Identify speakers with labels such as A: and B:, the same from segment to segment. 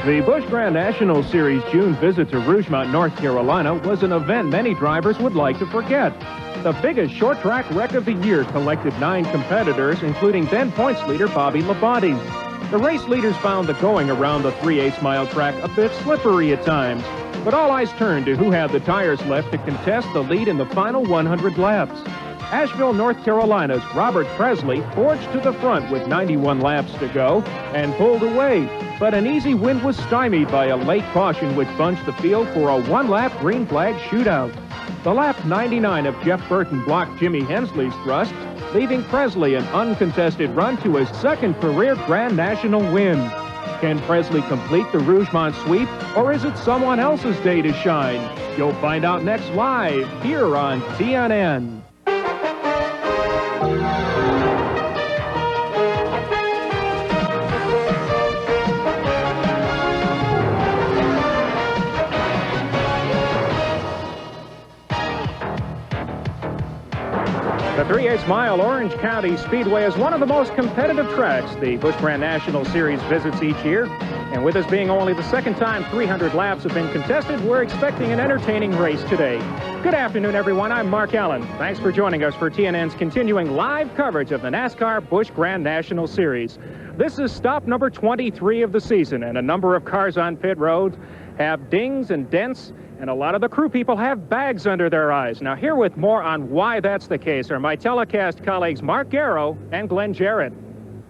A: The Busch Grand National Series June visit to Rougemont, North Carolina was an event many drivers would like to forget. The biggest short track wreck of the year collected 9 competitors, including then points leader Bobby Labonte. The race leaders found the going around the 3/8 mile track a bit slippery at times, but all eyes turned to who had the tires left to contest the lead in the final 100 laps. Asheville, North Carolina's Robert Presley forged to the front with 91 laps to go and pulled away, but an easy win was stymied by a late caution which bunched the field for a one-lap green flag shootout. The lap 99 of Jeff Burton blocked Jimmy Hensley's thrust, leaving Presley an uncontested run to his second career Grand National win. Can Presley complete the Rougemont sweep, or is it someone else's day to shine? You'll find out next live here on TNN. The 3/8 mile Orange County Speedway is one of the most competitive tracks the Busch Grand National Series visits each year. And with this being only the second time 300 laps have been contested, we're expecting an entertaining race today. Good afternoon, everyone. I'm Mark Allen. Thanks for joining us for TNN's continuing live coverage of the NASCAR Busch Grand National Series. This is stop number 23 of the season, and a number of cars on pit road have dings and dents, and a lot of the crew people have bags under their eyes. Now, here with more on why that's the case are my telecast colleagues Mark Garrow and Glenn Jarrett.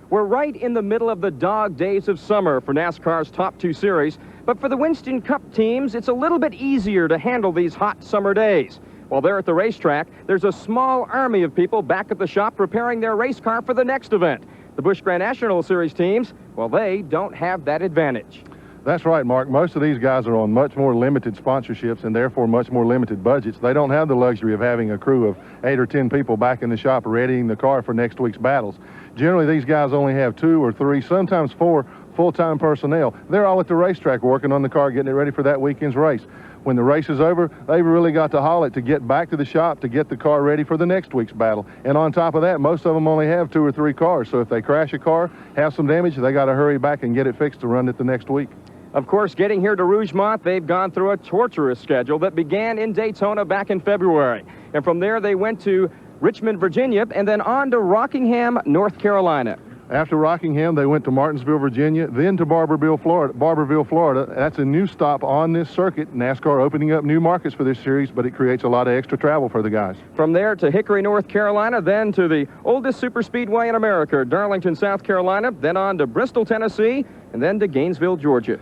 B: We're right in the middle of the dog days of summer for NASCAR's top 2 series, but for the Winston Cup teams, it's a little bit easier to handle these hot summer days. While they're at the racetrack, there's a small army of people back at the shop preparing their race car for the next event. The Busch Grand National Series teams, well, they don't have that advantage.
C: That's right, Mark. Most of these guys are on much more limited sponsorships and therefore much more limited budgets. They don't have the luxury of having a crew of 8 or 10 people back in the shop readying the car for next week's battles. Generally, these guys only have 2 or 3, sometimes 4 full-time personnel. They're all at the racetrack working on the car, getting it ready for that weekend's race. When the race is over, they've really got to haul it to get back to the shop to get the car ready for the next week's battle. And on top of that, most of them only have 2 or 3 cars. So if they crash a car, have some damage, they got to hurry back and get it fixed to run it the next week.
B: Of course, getting here to Rougemont, they've gone through a torturous schedule that began in Daytona back in February. And from there, they went to Richmond, Virginia, and then on to Rockingham, North Carolina.
C: After Rockingham, they went to Martinsville, Virginia, then to Barberville, Florida. That's a new stop on this circuit. NASCAR opening up new markets for this series, but it creates a lot of extra travel for the guys.
B: From there to Hickory, North Carolina, then to the oldest superspeedway in America, Darlington, South Carolina, then on to Bristol, Tennessee, and then to Gainesville, Georgia.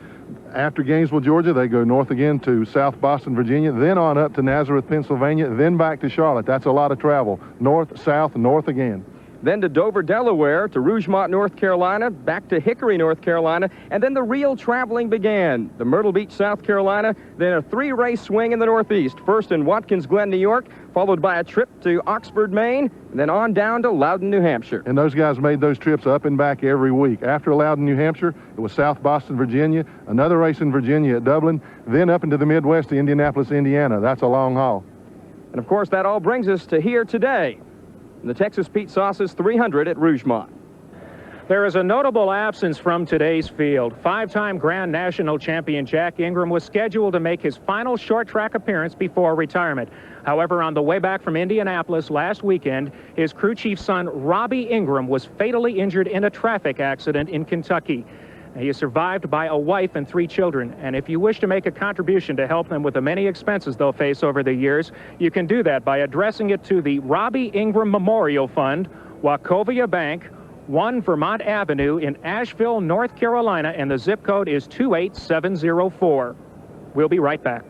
C: After Gainesville, Georgia, they go north again to South Boston, Virginia, then on up to Nazareth, Pennsylvania, then back to Charlotte. That's a lot of travel. North, south, north again.
B: Then to Dover, Delaware, to Rougemont, North Carolina, back to Hickory, North Carolina, and then the real traveling began. The Myrtle Beach, South Carolina, then a 3-race swing in the Northeast. First in Watkins Glen, New York, followed by a trip to Oxford, Maine, and then on down to Loudon, New Hampshire.
C: And those guys made those trips up and back every week. After Loudon, New Hampshire, it was South Boston, Virginia, another race in Virginia at Dublin, then up into the Midwest to Indianapolis, Indiana. That's a long haul.
B: And of course, that all brings us to here today, the Texas Pete Sauce's 300 at Rougemont.
A: There is a notable absence from today's field. 5-time Grand National champion Jack Ingram was scheduled to make his final short track appearance before retirement. However, on the way back from Indianapolis last weekend, his crew chief's son, Robbie Ingram, was fatally injured in a traffic accident in Kentucky. He is survived by a wife and 3 children, and if you wish to make a contribution to help them with the many expenses they'll face over the years, you can do that by addressing it to the Robbie Ingram Memorial Fund, Wachovia Bank, 1 Vermont Avenue in Asheville, North Carolina, and the zip code is 28704. We'll be right back.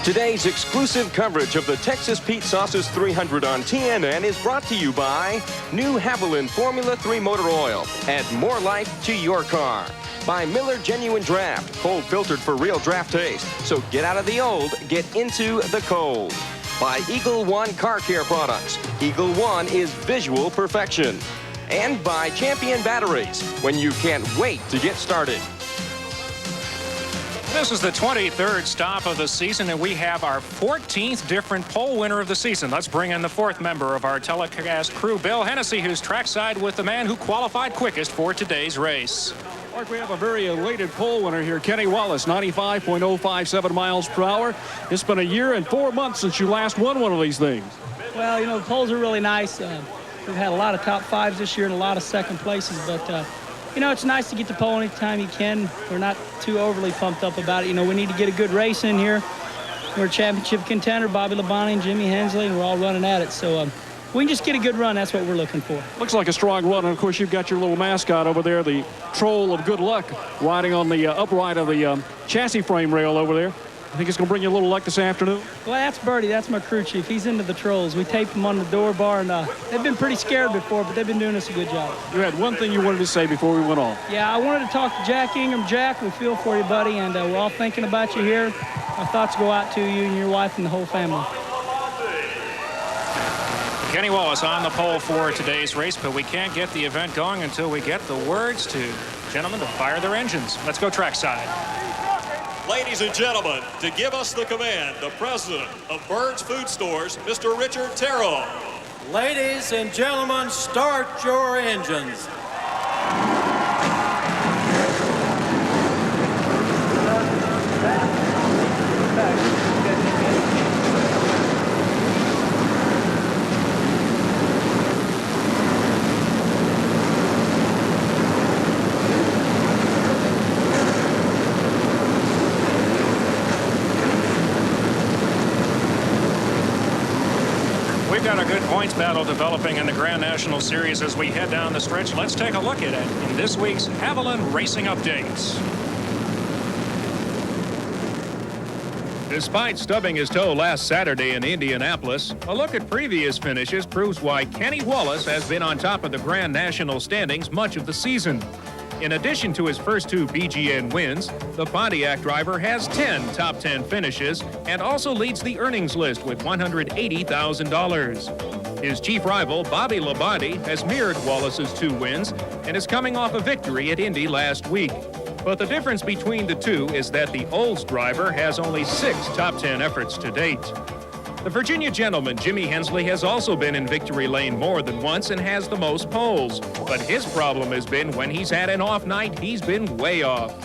D: Today's exclusive coverage of the Texas Pete Sauce's 300 on TNN is brought to you by New Haviland Formula 3 Motor Oil. Add more life to your car. By Miller Genuine Draft, cold filtered for real draft taste. So get out of the old, get into the cold. By Eagle One Car Care Products. Eagle One is visual perfection. And by Champion Batteries, when you can't wait to get started.
E: This is the 23rd stop of the season, and we have our 14th different pole winner of the season. Let's bring in the fourth member of our telecast crew, Bill Hennessy, who's trackside with the man who qualified quickest for today's race.
F: Mark, we have a very elated pole winner here, Kenny Wallace, 95.057 miles per hour. It's been a year and 4 months since you last won one of these things.
G: Well, you know, the poles are really nice. We've had a lot of top fives this year and a lot of second places, but you know, it's nice to get the pole anytime you can. We're not too overly pumped up about it. You know, we need to get a good race in here. We're a championship contender, Bobby Labonte and Jimmy Hensley, and we're all running at it. So we can just get a good run. That's what we're looking for.
F: Looks like a strong run, and of course you've got your little mascot over there, the Troll of Good Luck, riding on the upright of the chassis frame rail over there. I think it's going to bring you a little luck this afternoon.
G: Well, that's Birdie. That's my crew chief. He's into the trolls. We tape him on the door bar, and they've been pretty scared before, but they've been doing us a good job.
F: You had one thing you wanted to say before we went on.
G: Yeah, I wanted to talk to Jack Ingram. Jack, we feel for you, buddy, and we're all thinking about you here. Our thoughts go out to you and your wife and the whole family.
E: Kenny Wallace on the pole for today's race, but we can't get the event going until we get the words to gentlemen to fire their engines. Let's go trackside.
H: Ladies and gentlemen, to give us the command, the president of Burns Food Stores, Mr. Richard Terrell.
I: Ladies and gentlemen, start your engines.
E: We've got a good points battle developing in the Grand National Series as we head down the stretch. Let's take a look at it in this week's Haviland Racing Updates.
A: Despite stubbing his toe last Saturday in Indianapolis, a look at previous finishes proves why Kenny Wallace has been on top of the Grand National standings much of the season. In addition to his first 2 BGN wins, the Pontiac driver has 10 top 10 finishes and also leads the earnings list with $180,000. His chief rival, Bobby Labonte, has mirrored Wallace's 2 wins and is coming off a victory at Indy last week. But the difference between the two is that the Olds driver has only 6 top 10 efforts to date. The Virginia gentleman, Jimmy Hensley, has also been in victory lane more than once and has the most poles. But his problem has been when he's had an off night, he's been way off.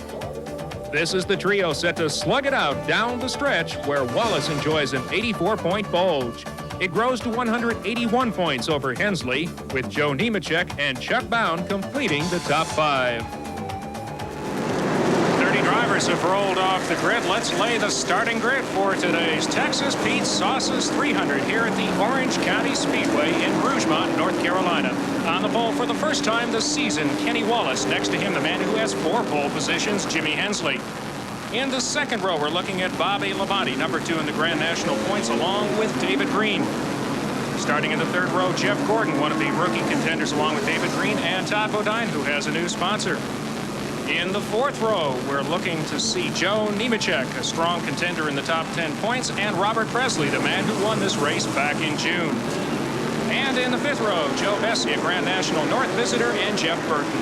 A: This is the trio set to slug it out down the stretch where Wallace enjoys an 84-point bulge. It grows to 181 points over Hensley, with Joe Nemechek and Chuck Bound completing the top 5.
E: Drivers have rolled off the grid. Let's lay the starting grid for today's Texas Pete Sauces 300 here at the Orange County Speedway in Rougemont, North Carolina. On the pole for the first time this season, Kenny Wallace. Next to him, the man who has 4 pole positions, Jimmy Hensley. In the second row, we're looking at Bobby Labonte, number 2 in the Grand National points, along with David Green. Starting in the third row, Jeff Gordon, one of the rookie contenders, along with David Green and Todd Bodine, who has a new sponsor. In the fourth row, we're looking to see Joe Nemechek, a strong contender in the top 10 points, and Robert Presley, the man who won this race back in June. And in the fifth row, Joe Bessie, a Grand National North visitor, and Jeff Burton.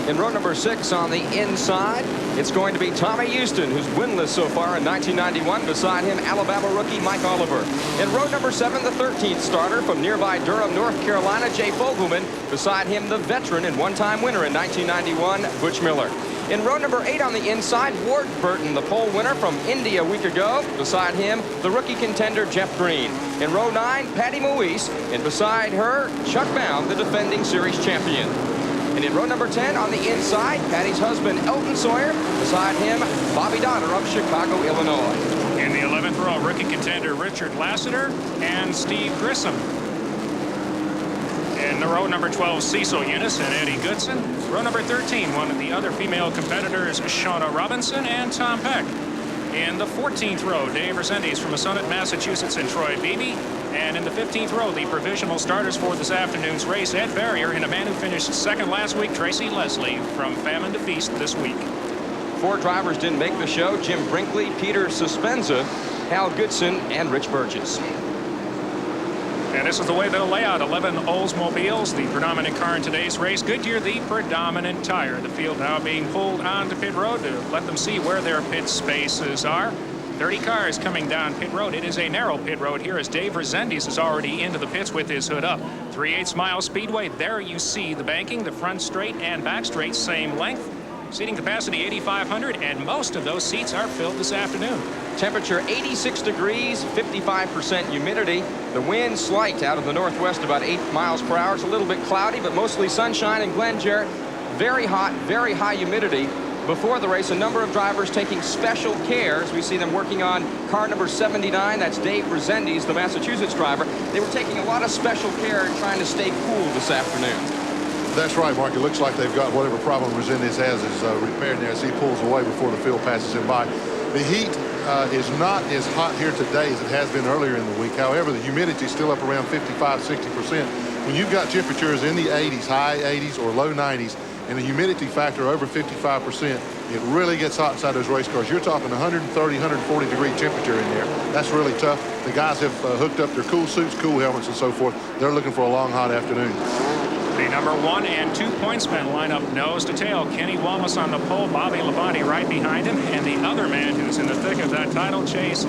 B: In row number 6 on the inside, it's going to be Tommy Houston, who's winless so far in 1991. Beside him, Alabama rookie Mike Oliver. In row number 7, the 13th starter from nearby Durham, North Carolina, Jay Fogelman. Beside him, the veteran and one-time winner in 1991, Butch Miller. In row number 8 on the inside, Ward Burton, the pole winner from Indy a week ago. Beside him, the rookie contender, Jeff Green. In row 9, Patty Moise. And beside her, Chuck Bound, the defending series champion. And in row number 10 on the inside, Patty's husband, Elton Sawyer. Beside him, Bobby Donner of Chicago, Illinois.
E: In the 11th row, rookie contender Richard Lassiter and Steve Grissom. In the row number 12, Cecil Eunice and Eddie Goodson. Row number 13, one of the other female competitors, Shauna Robinson and Tom Peck. In the 14th row, Dave Resendiz from Masonic, Massachusetts, and Troy Beebe. And in the 15th row, the provisional starters for this afternoon's race, Ed Barrier and a man who finished second last week, Tracy Leslie, from Famine to Feast this week.
B: 4 drivers didn't make the show: Jim Brinkley, Peter Suspenza, Hal Goodson, and Rich Burgess.
E: And this is the way they'll lay out 11 Oldsmobiles, the predominant car in today's race. Goodyear, the predominant tire. The field now being pulled onto pit road to let them see where their pit spaces are. 30 cars coming down pit road. It is a narrow pit road here as Dave Rezendes is already into the pits with his hood up. 3/8 mile Speedway. There you see the banking, the front straight and back straight, same length. Seating capacity 8,500, and most of those seats are filled this afternoon.
B: Temperature 86 degrees, 55% humidity. The wind slight out of the northwest, about 8 miles per hour. It's a little bit cloudy, but mostly sunshine. And Glenn, Jarrett, very hot, very high humidity. Before the race, a number of drivers taking special care as we see them working on car number 79. That's Dave Rezendes, the Massachusetts driver. They were taking a lot of special care trying to stay cool this afternoon.
C: That's right, Mark. It looks like they've got whatever problem Rezendes has is repaired there as he pulls away before the field passes him by. The heat is not as hot here today as it has been earlier in the week. However, the humidity is still up around 55–60%. When you've got temperatures in the 80s, high 80s or low 90s, and a humidity factor over 55%, it really gets hot inside those race cars. You're talking 130, 140 degree temperature in there. That's really tough. The guys have hooked up their cool suits, cool helmets, and so forth. They're looking for a long, hot afternoon.
E: The number 1 and 2 pointsmen line up nose to tail. Kenny Wallace on the pole, Bobby Labonte right behind him, and the other man who's in the thick of that title chase,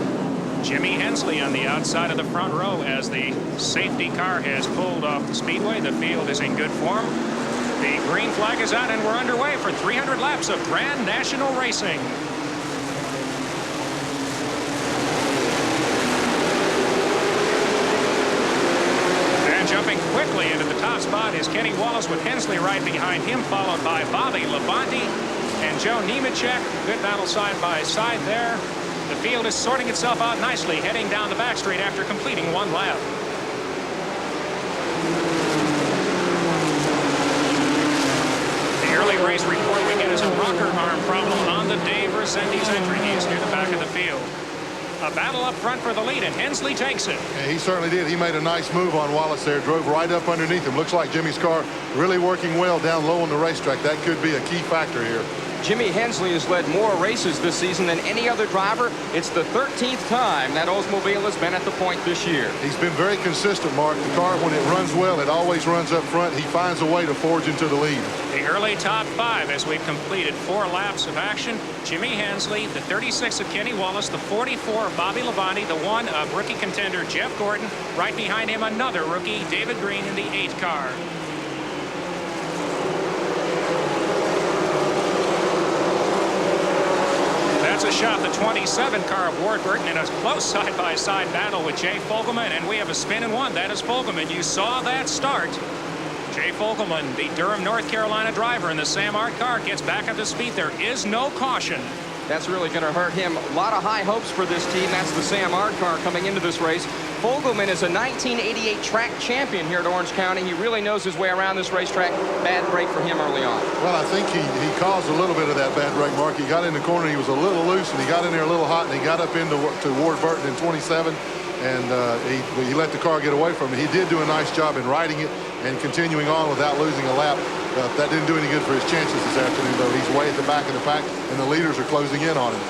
E: Jimmy Hensley on the outside of the front row as the safety car has pulled off the speedway. The field is in good form. The green flag is out, and we're underway for 300 laps of Grand National Racing. And jumping quickly into the top spot is Kenny Wallace with Hensley right behind him, followed by Bobby Labonte and Joe Nemechek. Good battle side by side there. The field is sorting itself out nicely, heading down the back straight after completing 1 lap. Early race report we get is a rocker arm problem on the Dave Rezendes entry. He is near the back of the field. A battle up front for the lead, and Hensley takes it.
C: Yeah, he certainly did. He made a nice move on Wallace there, drove right up underneath him. Looks like Jimmy's car really working well down low on the racetrack. That could be a key factor here.
B: Jimmy Hensley has led more races this season than any other driver. It's the 13th time that Oldsmobile has been at the point this year.
C: He's been very consistent, Mark. The car, when it runs well, it always runs up front. He finds a way to forge into the lead.
E: The early top 5 as we've completed 4 laps of action. Jimmy Hensley, the 36 of Kenny Wallace, the 44 of Bobby Labonte, the 1 of rookie contender Jeff Gordon. Right behind him, another rookie, David Green, in the 8 car. That's a shot, the 27 car of Ward Burton in a close side-by-side battle with Jay Fogelman, and we have a spin and 1. That is Fogelman. You saw that start. Jay Fogelman, the Durham, North Carolina driver in the Sam Art car, gets back up to speed. There is no caution.
B: That's really going to hurt him. A lot of high hopes for this team. That's the Sam Art car coming into this race. Fogelman is a 1988 track champion here at Orange County. He really knows his way around this racetrack. Bad break for him early on.
C: Well, I think he caused a little bit of that bad break, Mark. He got in the corner. He was a little loose, and he got in there a little hot, and he got up into to Ward Burton in 27, and he let the car get away from him. He did do a nice job in riding it and continuing on without losing a lap. That didn't do any good for his chances this afternoon, though. He's way at the back of the pack, and the leaders are closing in on him.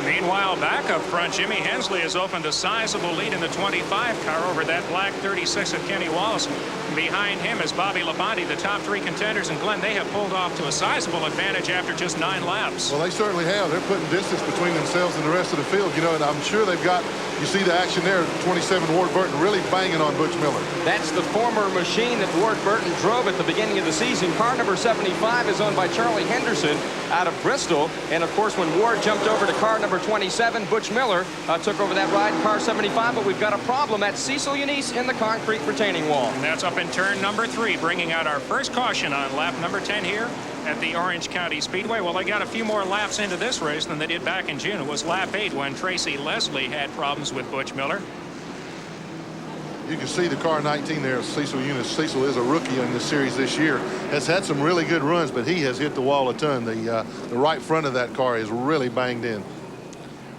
E: Meanwhile, back up front, Jimmy Hensley has opened a sizable lead in the 25 car over that black 36 of Kenny Wallace. Behind him is Bobby Labonte, the top 3 contenders, and Glenn, they have pulled off to a sizable advantage after just 9 laps.
C: Well, they certainly have. They're putting distance between themselves and the rest of the field, you know, and I'm sure they've got, you see the action there, 27 Ward Burton really banging on Butch Miller.
B: That's the former machine that Ward Burton drove at the beginning of the season. Car number 75 is owned by Charlie Henderson out of Bristol, and of course when Ward jumped over to car number 27, Butch Miller took over that ride in car 75, but we've got a problem at Cecil Eunice in the concrete retaining wall.
E: And that's up in turn number 3, bringing out our first caution on lap number 10 here at the Orange County Speedway. Well, they got a few more laps into this race than they did back in June. It was lap 8 when Tracy Leslie had problems with Butch Miller.
C: You can see the car 19 there, Cecil Eunice. Cecil is a rookie in this series this year. Has had some really good runs, but he has hit the wall a ton. The right front of that car is really banged in.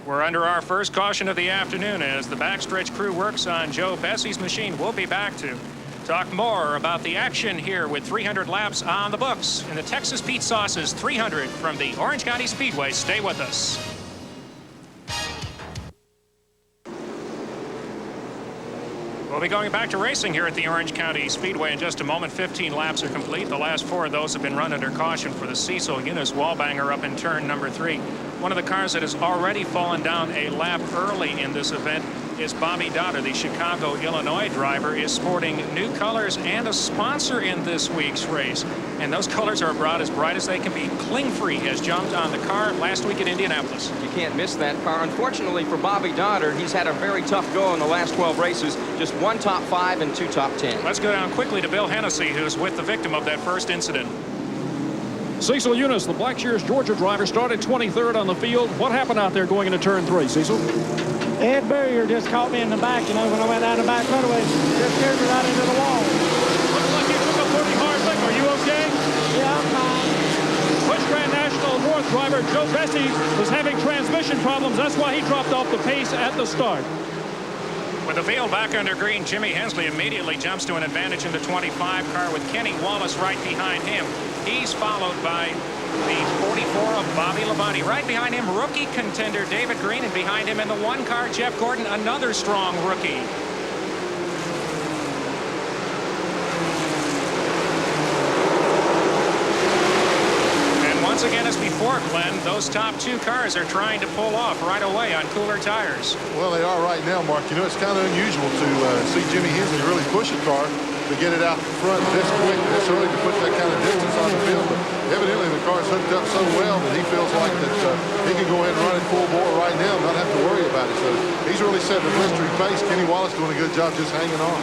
E: We're under our first caution of the afternoon as the backstretch crew works on Joe Bessie's machine. We'll be back to talk more about the action here with 300 laps on the books in the Texas Pete Sauces 300 from the Orange County Speedway. Stay with us. We'll be going back to racing here at the Orange County Speedway in just a moment. 15 laps are complete. The last 4 of those have been run under caution for the Cecil Eunice Wallbanger up in turn number 3. One of the cars that has already fallen down a lap early in this event is Bobby Dotter, the Chicago, Illinois driver, is sporting new colors and a sponsor in this week's race. And those colors are about as bright as they can be. Cling Free has jumped on the car last week at Indianapolis.
B: You can't miss that car. Unfortunately for Bobby Dotter, he's had a very tough go in the last 12 races. Just 1 top 5 and 2 top 10.
E: Let's go down quickly to Bill Hennessy, who's with the victim of that first incident.
F: Cecil Eunice, the Blackshears, Georgia driver, started 23rd on the field. What happened out there going into turn 3, Cecil?
J: Ed Berrier just caught me in the back, when I went down the back cutaway. Just scared me right into the wall.
F: Looks like you took a pretty hard lick. Are you okay?
J: Yeah, I'm fine.
F: Busch Grand National North driver Joe Bessie was having transmission problems. That's why he dropped off the pace at the start.
E: With the field back under green, Jimmy Hensley immediately jumps to an advantage in the 25 car with Kenny Wallace right behind him. He's followed by the 44 of Bobby Labonte. Right behind him, rookie contender David Green, and behind him in the 1 car, Jeff Gordon, another strong rookie. Once again, as before, Glenn, those top 2 cars are trying to pull off right away on cooler tires.
C: Well, they are right now, Mark. You know, it's kind of unusual to see Jimmy Hensley really push a car to get it out front this quick, this early, to put that kind of distance on the field. But evidently, the car's hooked up so well that he feels like that he can go ahead and run it full bore right now and not have to worry about it. So he's really setting a blistering pace. Kenny Wallace doing a good job just hanging on.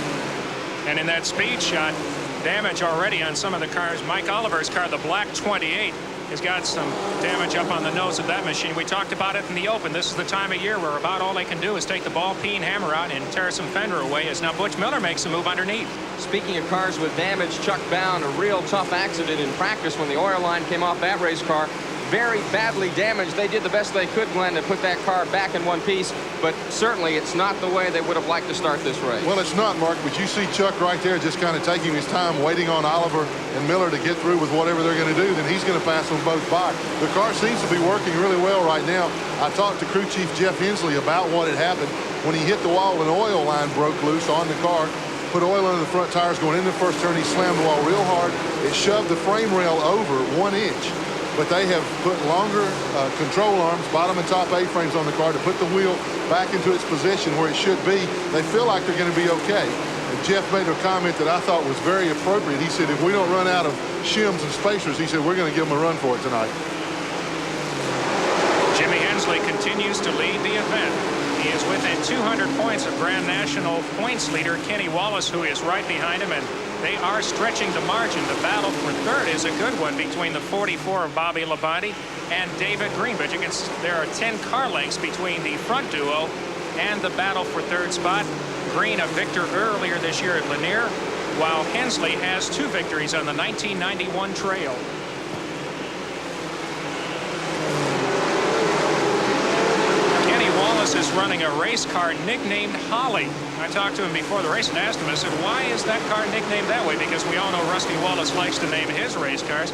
E: And in that speed shot, damage already on some of the cars. Mike Oliver's car, the black 28, has got some damage up on the nose of that machine. We talked about it in the open. This is the time of year where about all they can do is take the ball-peen hammer out and tear some fender away, as now Butch Miller makes a move underneath.
B: Speaking of cars with damage, Chuck Bound, a real tough accident in practice when the oil line came off that race car. Very badly damaged. They did the best they could, Glenn, to put that car back in one piece, but certainly it's not the way they would have liked to start this race.
C: Well, it's not, Mark, but you see Chuck right there just kind of taking his time, waiting on Oliver and Miller to get through with whatever they're going to do. Then he's going to pass them both by. The car seems to be working really well right now. I talked to crew chief Jeff Hensley about what had happened. When he hit the wall, an oil line broke loose on the car, put oil under the front tires going into the first turn. He slammed the wall real hard. It shoved the frame rail over 1 inch. But they have put longer control arms, bottom and top A-frames on the car to put the wheel back into its position where it should be. They feel like they're going to be okay. And Jeff made a comment that I thought was very appropriate. He said, if we don't run out of shims and spacers, he said, we're going to give them a run for it tonight.
E: Jimmy Hensley continues to lead the event. He is within 200 points of Grand National points leader Kenny Wallace, who is right behind him, and they are stretching the margin. The battle for third is a good one between the 44 of Bobby Labonte and David Green. But there are 10 car lengths between the front duo and the battle for third spot. Green a victor earlier this year at Lanier, while Hensley has 2 victories on the 1991 trail. Wallace is running a race car nicknamed Holly. I talked to him before the race and asked him, I said, why is that car nicknamed that way? Because we all know Rusty Wallace likes to name his race cars.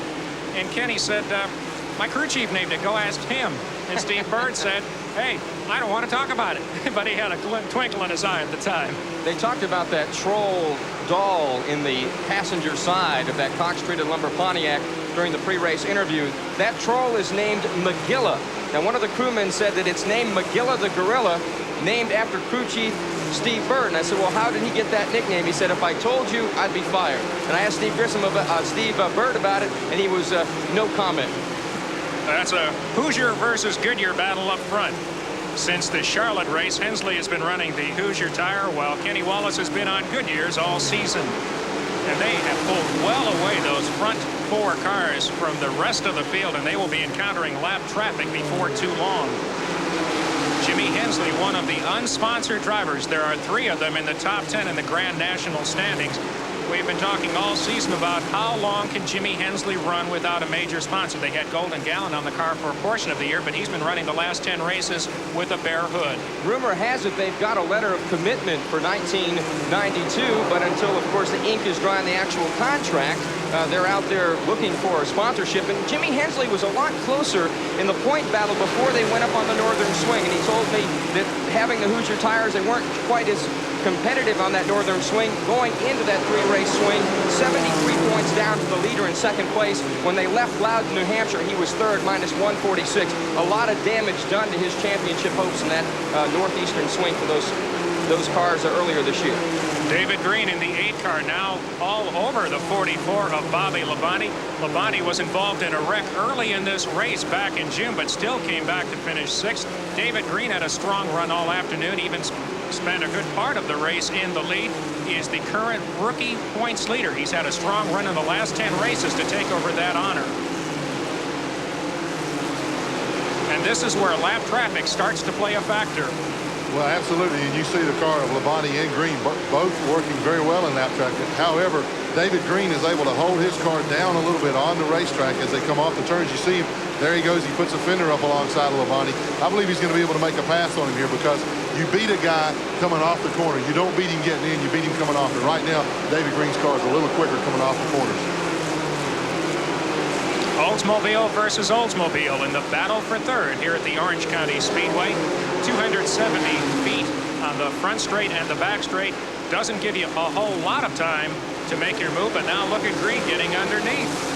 E: And Kenny said, my crew chief named it. Go ask him. And Steve Bird said, hey, I don't want to talk about it. But he had a twinkle in his eye at the time.
B: They talked about that troll doll in the passenger side of that Cox Street and Lumber Pontiac during the pre-race interview. That troll is named Magilla. Now, one of the crewmen said that it's named Magilla the Gorilla, named after crew chief Steve Bird. And I said, well, how did he get that nickname? He said, if I told you, I'd be fired. And I asked Steve Bird about it, and he was no comment.
E: That's a Hoosier versus Goodyear battle up front. Since the Charlotte race, Hensley has been running the Hoosier tire, while Kenny Wallace has been on Goodyear's all season. And they have pulled well away those front 4 cars from the rest of the field, and they will be encountering lap traffic before too long. Jimmy Hensley, one of the unsponsored drivers. There are 3 of them in the top 10 in the Grand National standings. We've been talking all season about how long can Jimmy Hensley run without a major sponsor. They had Golden Gallon on the car for a portion of the year, but he's been running the last 10 races with a bare hood.
B: Rumor has it they've got a letter of commitment for 1992, but until, of course, the ink is dry on the actual contract, they're out there looking for a sponsorship. And Jimmy Hensley was a lot closer in the point battle before they went up on the northern swing. And he told me that having the Hoosier tires, they weren't quite as competitive on that northern swing. Going into that 3-race swing, 73 points down to the leader in second place. When they left Loudon, New Hampshire, he was third, minus 146. A lot of damage done to his championship hopes in that northeastern swing for those cars earlier this year.
E: David Green in the 8 car now all over the 44 of Bobby Labonte. Labonte was involved in a wreck early in this race back in June, but still came back to finish 6th. David Green had a strong run all afternoon, even spent a good part of the race in the lead. He is the current rookie points leader. He's had a strong run in the last 10 races to take over that honor. And this is where lap traffic starts to play a factor.
C: Well, absolutely, and you see the car of Labonte and Green both working very well in lap traffic. However, David Green is able to hold his car down a little bit on the racetrack as they come off the turns. You see him, there he goes, he puts a fender up alongside of Labonte. I believe he's going to be able to make a pass on him here because you beat a guy coming off the corner. You don't beat him getting in, you beat him coming off. And right now, David Green's car is a little quicker coming off the corners.
E: Oldsmobile versus Oldsmobile in the battle for third here at the Orange County Speedway. 270 feet on the front straight and the back straight. Doesn't give you a whole lot of time to make your move, but now look at Green getting underneath.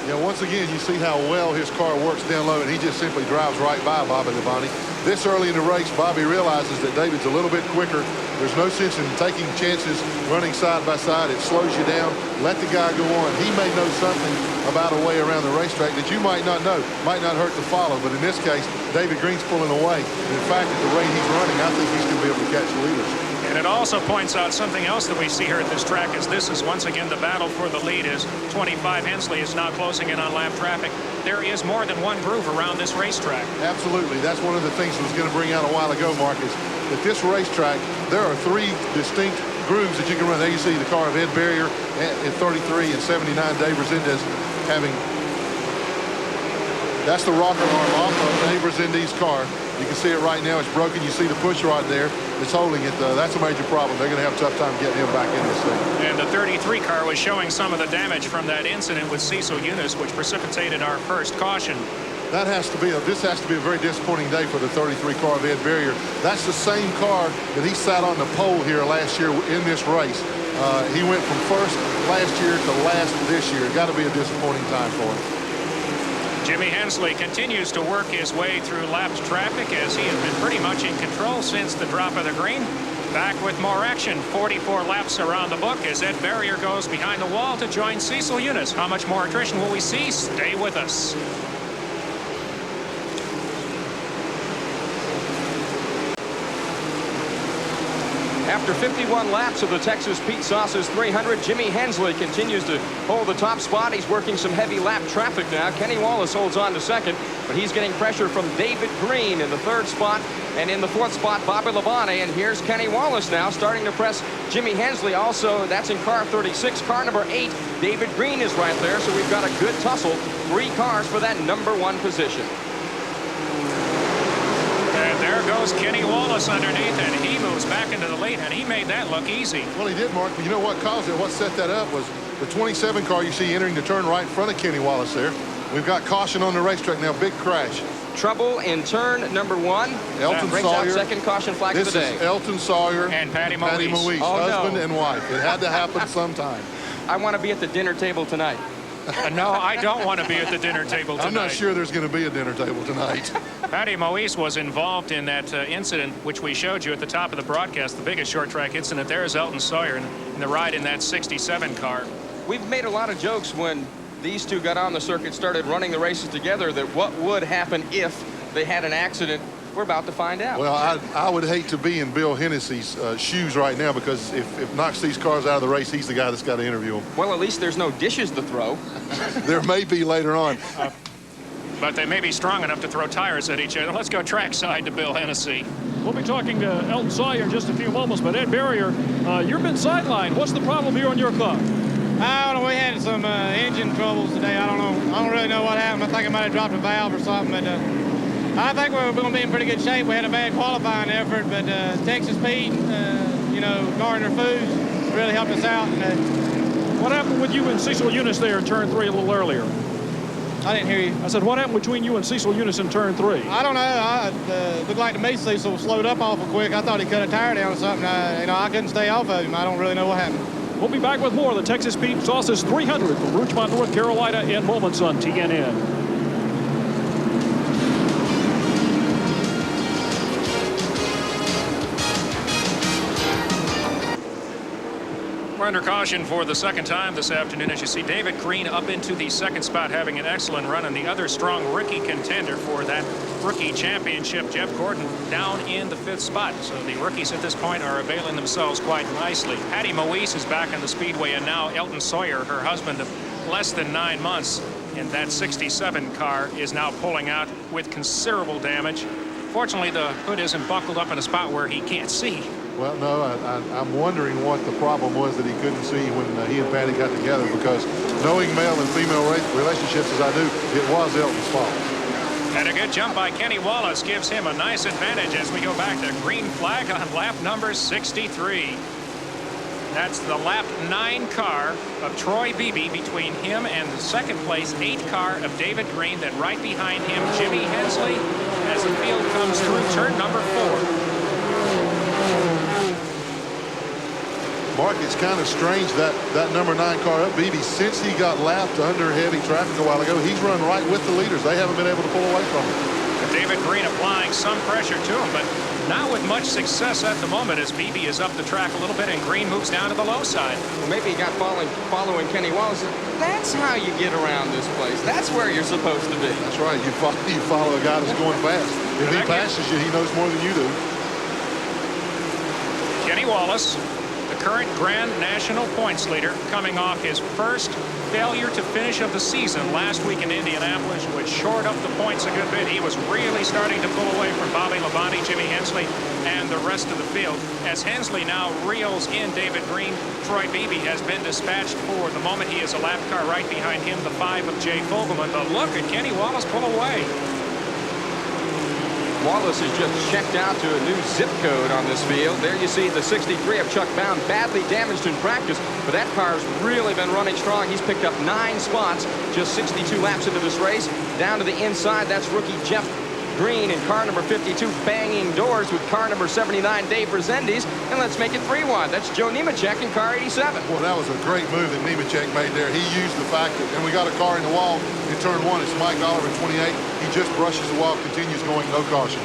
C: Yeah, once again, you see how well his car works down low, and he just simply drives right by Bobby Labonte. This early in the race, Bobby realizes that David's a little bit quicker. There's no sense in taking chances running side by side. It slows you down. Let the guy go on. He may know something about a way around the racetrack that you might not know. Might not hurt to follow, but in this case, David Green's pulling away. And in fact, at the rate he's running, I think he's going to be able to catch the leaders.
E: And it also points out something else that we see here at this track is this is once again the battle for the lead as 25 Hensley is now closing in on lap traffic. There is more than one groove around this racetrack.
C: Absolutely. That's one of the things I was going to bring out a while ago, Mark, is that this racetrack, there are 3 distinct grooves that you can run. There you see the car of Ed Barrier at 33 and 79 Dave Resendez having. That's the rocker arm off of Dave Resendez's car. You can see it right now. It's broken. You see the push rod there. It's holding it. That's a major problem. They're going to have a tough time getting him back in this thing.
E: And the 33 car was showing some of the damage from that incident with Cecil Eunice, which precipitated our first caution.
C: This has to be a very disappointing day for the 33 car of Ed Barrier. That's the same car that he sat on the pole here last year in this race. He went from first last year to last this year. It got to be a disappointing time for him.
E: Jimmy Hensley continues to work his way through lapped traffic as he has been pretty much in control since the drop of the green. Back with more action. 44 laps around the book as Ed Barrier goes behind the wall to join Cecil Eunice. How much more attrition will we see? Stay with us.
B: After 51 laps of the Texas Pete Sauces 300, Jimmy Hensley continues to hold the top spot. He's working some heavy lap traffic now. Kenny Wallace holds on to second, but he's getting pressure from David Green in the 3rd spot. And in the 4th spot, Bobby Labonte. And here's Kenny Wallace now starting to press Jimmy Hensley. Also, that's in car 36. Car number 8, David Green is right there. So we've got a good tussle. 3 cars for that number 1 position.
E: And there goes Kenny Wallace underneath, and he moves back into the lead, and he made that look easy.
C: Well, he did, Mark. But you know what caused it? What set that up was the 27 car you see entering the turn right in front of Kenny Wallace there. We've got caution on the racetrack now. Big crash.
B: Trouble in turn number 1.
C: Elton
B: brings
C: Sawyer.
B: Out second caution flag of the day.
C: This is Elton Sawyer
E: and Patty Moise.
C: Husband and wife. It had to happen sometime.
B: I want to be at the dinner table tonight.
E: No, I don't want to be at the dinner table tonight.
C: I'm not sure there's going to be a dinner table tonight.
E: Patty Moise was involved in that incident, which we showed you at the top of the broadcast. The biggest short track incident there is Elton Sawyer in the ride in that 67 car.
B: We've made a lot of jokes when these two got on the circuit, started running the races together, that what would happen if they had an accident. We're about to find out.
C: Well, I would hate to be in Bill Hennessy's shoes right now, because if knocks these cars out of the race, he's the guy that's got to interview them.
B: Well, at least there's no dishes to throw.
C: There may be later on.
E: But they may be strong enough to throw tires at each other. Let's go trackside to Bill Hennessy.
F: We'll be talking to Elton Sawyer in just a few moments, but Ed Barrier, you've been sidelined. What's the problem here on your car?
J: I don't know, we had some engine troubles today. I don't know. I don't really know what happened. I think I might have dropped a valve or something, but I think we're going to be in pretty good shape. We had a bad qualifying effort, but Texas Pete, you know, Gardner Foods really helped us out. And
F: What happened with you and Cecil Eunice there in turn 3 a little earlier?
J: I didn't hear you.
F: I said, what happened between you and Cecil Eunice in turn 3?
J: I don't know. Looked like to me Cecil slowed up awful quick. I thought he cut a tire down or something. I couldn't stay off of him. I don't really know what happened.
F: We'll be back with more of the Texas Pete Sauces 300 from Rougemont, North Carolina in moments on TNN.
E: We're under caution for the second time this afternoon as you see David Green up into the second spot having an excellent run, and the other strong rookie contender for that rookie championship, Jeff Gordon, down in the 5th spot. So the rookies at this point are availing themselves quite nicely. Patty Moise is back in the Speedway, and now Elton Sawyer, her husband of less than 9 months in that 67 car, is now pulling out with considerable damage. Fortunately, the hood isn't buckled up in a spot where he can't see.
C: Well, no, I'm wondering what the problem was that he couldn't see when he and Patty got together, because knowing male and female relationships as I do, it was Elton's fault.
E: And a good jump by Kenny Wallace gives him a nice advantage as we go back to green flag on lap number 63. That's the lap 9 car of Troy Beebe between him and the second place 8 car of David Green. Then right behind him, Jimmy Hensley, as the field comes through turn number 4.
C: Mark, it's kind of strange that number 9 car up, Beebe, since he got lapped under heavy traffic a while ago, he's run right with the leaders. They haven't been able to pull away from him.
E: David Green applying some pressure to him, but not with much success at the moment as Beebe is up the track a little bit and Green moves down to the low side.
B: Well, maybe he got following Kenny Wallace. That's how you get around this place. That's where you're supposed to be.
C: That's right. You follow a guy that's going fast. If he passes you, he knows more than you do.
E: Kenny Wallace, the current Grand National points leader, coming off his first failure to finish of the season last week in Indianapolis, which shored up the points a good bit. He was really starting to pull away from Bobby Labonte, Jimmy Hensley, and the rest of the field. As Hensley now reels in David Green, Troy Beebe has been dispatched for the moment. He is a lap car right behind him, the 5 of Jay Fogelman. But look at Kenny Wallace pull away.
B: Wallace has just checked out to a new zip code on this field. There you see the 63 of Chuck Bound, badly damaged in practice, but that car's really been running strong. He's picked up 9 spots, just 62 laps into this race. Down to the inside, that's rookie Jeff Green in car number 52, banging doors with car number 79, Dave Rezendes. And let's make it 3 wide. That's Joe Nemechek in car 87.
C: Well, that was a great move that Nemechek made there. He used the fact that, and we got a car in the wall in turn 1. It's Mike Oliver, 28. He just brushes the wall, continues going, no caution.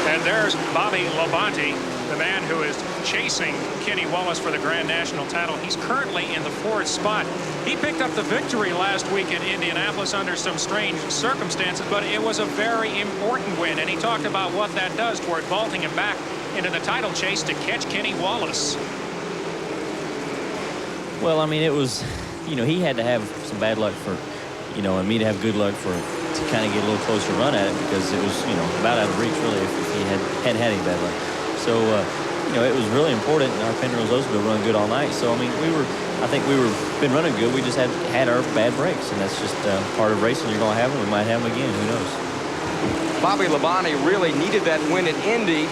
E: And there's Bobby Labonte, the man who is chasing Kenny Wallace for the Grand National title. He's currently in the 4th spot. He picked up the victory last week in Indianapolis under some strange circumstances, but it was a very important win, and he talked about what that does toward vaulting him back into the title chase to catch Kenny Wallace.
K: Well, I mean, it was, you know, he had to have some bad luck for, you know, and me to have good luck for to kind of get a little closer run at it, because it was, you know, about out of reach really if he hadn't had any bad luck. So, you know, it was really important, and our Penrose been running good all night. So, I mean, I think we were been running good. We just had our bad breaks, and that's just part of racing. You're going to have them. We might have them again. Who knows?
B: Bobby Labonte really needed that win at Indy.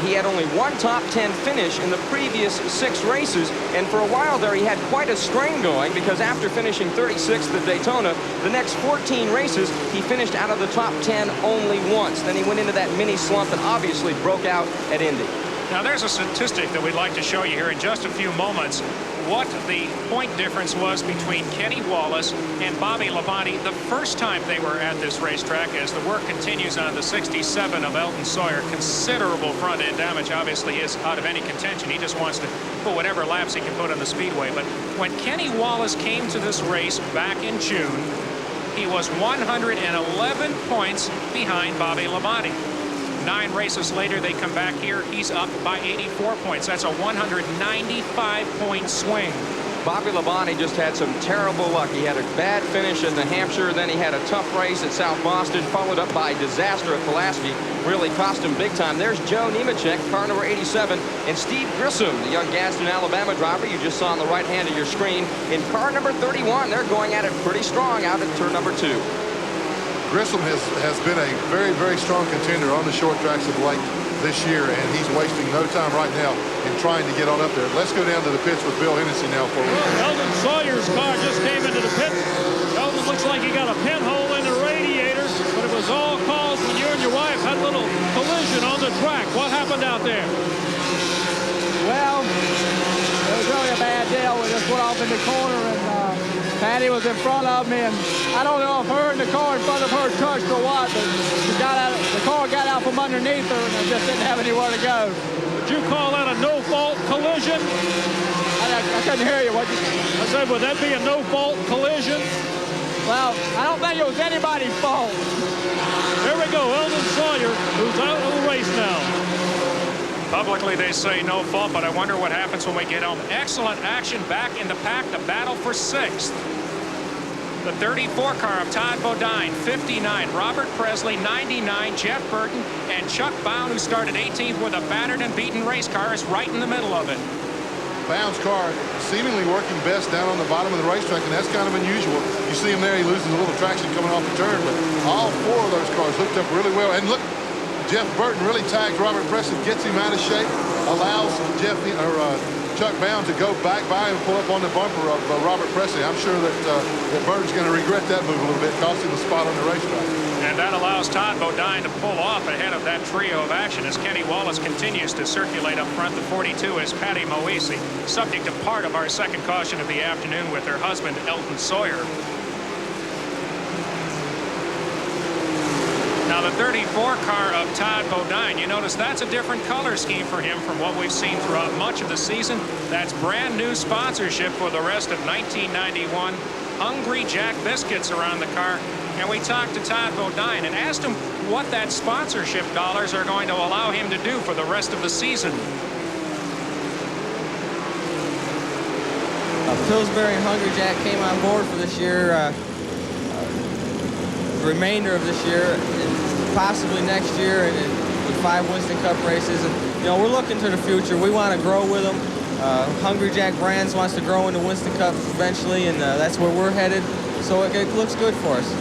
B: He had only 1 top 10 finish in the previous 6 races, and for a while there he had quite a strain going, because after finishing 36th at Daytona, the next 14 races he finished out of the top 10 only once. Then he went into that mini slump that obviously broke out at Indy.
E: Now there's a statistic that we'd like to show you here in just a few moments, what the point difference was between Kenny Wallace and Bobby Labonte the first time they were at this racetrack, as the work continues on the 67 of Elton Sawyer. Considerable front end damage obviously is out of any contention. He just wants to put whatever laps he can put on the speedway. But when Kenny Wallace came to this race back in June, he was 111 points behind Bobby Labonte. 9 races later, they come back here. He's up by 84 points. That's a 195-point swing.
B: Bobby Labonte just had some terrible luck. He had a bad finish in New Hampshire, then he had a tough race at South Boston, followed up by disaster at Pulaski. Really cost him big time. There's Joe Nemechek, car number 87, and Steve Grissom, the young Gadsden, Alabama driver you just saw on the right hand of your screen, in car number 31. They're going at it pretty strong out at turn number 2.
C: Grissom has been a very, very strong contender on the short tracks of late. this year, and he's wasting no time right now in trying to get on up there. Let's go down to the pits with Bill Hennessy now for
F: Eldon Sawyer's car just came into the pit. Eldon looks like he got a pinhole in the radiator, but it was all caused when you and your wife had a little collision on the track. What happened out there?
L: Well, it was really a bad deal. We just went off in the corner, and Patty was in front of me, and I don't know if her and the car in front of her touched or what, but the car got out from underneath her, and I just didn't have anywhere to go.
F: Would you call that a no-fault collision?
L: I couldn't hear you. What you
F: I said, would that be a no-fault collision?
L: Well, I don't think it was anybody's fault.
F: There we go, Eldon Sawyer, who's out of the race now.
E: Publicly, they say no fault, but I wonder what happens when we get home. Excellent action back in the pack to battle for 6th. The 34 car of Todd Bodine, 59. Robert Presley, 99. Jeff Burton and Chuck Bound, who started 18th with a battered and beaten race car, is right in the middle of it.
C: Bound's car seemingly working best down on the bottom of the racetrack, and that's kind of unusual. You see him there, he loses a little traction coming off the turn, but all 4 of those cars hooked up really well. And look, Jeff Burton really tags Robert Presley, gets him out of shape, allows Chuck Bound to go back by and pull up on the bumper of Robert Presley. I'm sure that Burton's going to regret that move a little bit, cost him a spot on the racetrack.
E: And that allows Todd Bodine to pull off ahead of that trio of action as Kenny Wallace continues to circulate up front. The 42 is Patty Moisi, subject to part of our second caution of the afternoon with her husband, Eldon Sawyer. Now the 34 car of Todd Bodine, you notice that's a different color scheme for him from what we've seen throughout much of the season. That's brand new sponsorship for the rest of 1991. Hungry Jack biscuits around the car. And we talked to Todd Bodine and asked him what that sponsorship dollars are going to allow him to do for the rest of the season.
M: Pillsbury and Hungry Jack came on board for this year. The remainder of this year and possibly next year, and with 5 Winston Cup races. And you know, we're looking to the future. We want to grow with them. Hungry Jack Brands wants to grow into Winston Cup eventually, and that's where we're headed. So it looks good for us.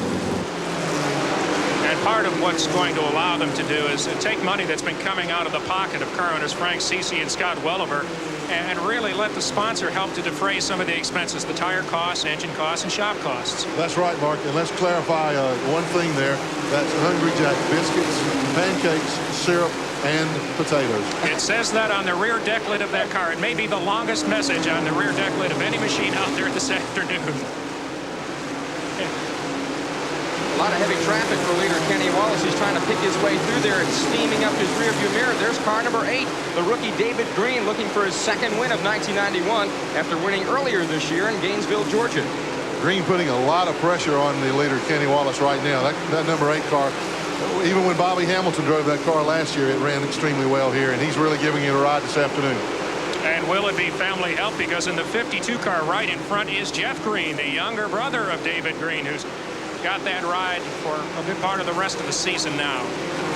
E: And part of what's going to allow them to do is take money that's been coming out of the pocket of car owners Frank Cece and Scott Welliver and really let the sponsor help to defray some of the expenses, the tire costs, engine costs, and shop costs.
C: That's right, Mark. And let's clarify one thing there. That's Hungry Jack biscuits, pancakes, syrup, and potatoes.
E: It says that on the rear deck lid of that car. It may be the longest message on the rear deck lid of any machine out there this afternoon.
B: A lot of heavy traffic for leader Kenny Wallace. He's trying to pick his way through there and steaming up his rearview mirror. There's car number 8, the rookie David Green, looking for his second win of 1991 after winning earlier this year in Gainesville, Georgia.
C: Green putting a lot of pressure on the leader Kenny Wallace right now. That number 8 car, even when Bobby Hamilton drove that car last year, it ran extremely well here, and he's really giving it a ride this afternoon.
E: And will it be family help? Because in the 52 car right in front is Jeff Green, the younger brother of David Green, who's got that ride for a good part of the rest of the season now.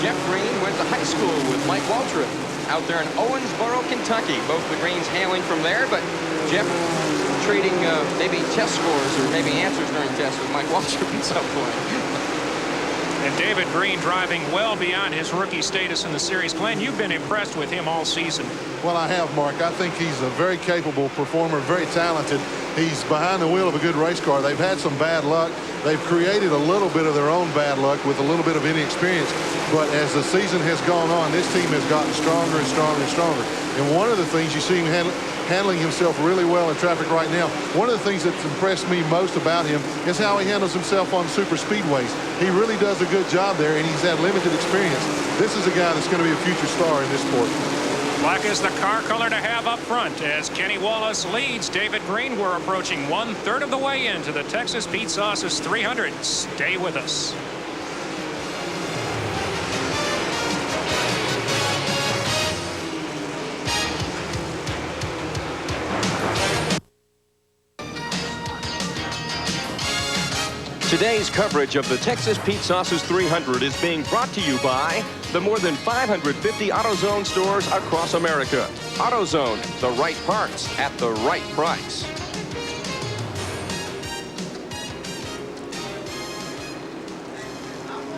B: Jeff Green went to high school with Mike Waltrip out there in Owensboro, Kentucky. Both the Greens hailing from there, but Jeff trading maybe test scores or maybe answers during tests with Mike Waltrip at some point.
E: And David Green driving well beyond his rookie status in the series. Glenn, you've been impressed with him all season.
C: Well, I have, Mark. I think he's a very capable performer, very talented. He's behind the wheel of a good race car. They've had some bad luck. They've created a little bit of their own bad luck with a little bit of inexperience. But as the season has gone on, this team has gotten stronger and stronger and stronger. And one of the things you see him handling himself really well in traffic right now. One of the things that's impressed me most about him is how he handles himself on super speedways. He really does a good job there, and he's had limited experience. This is a guy that's going to be a future star in this sport.
E: Black is the car color to have up front as Kenny Wallace leads David Green. We're approaching 1/3 of the way into the Texas Pete Sauces 300. Stay with us.
D: Today's coverage of the Texas Pete Sauces 300 is being brought to you by the more than 550 AutoZone stores across America. AutoZone, the right parts at the right price.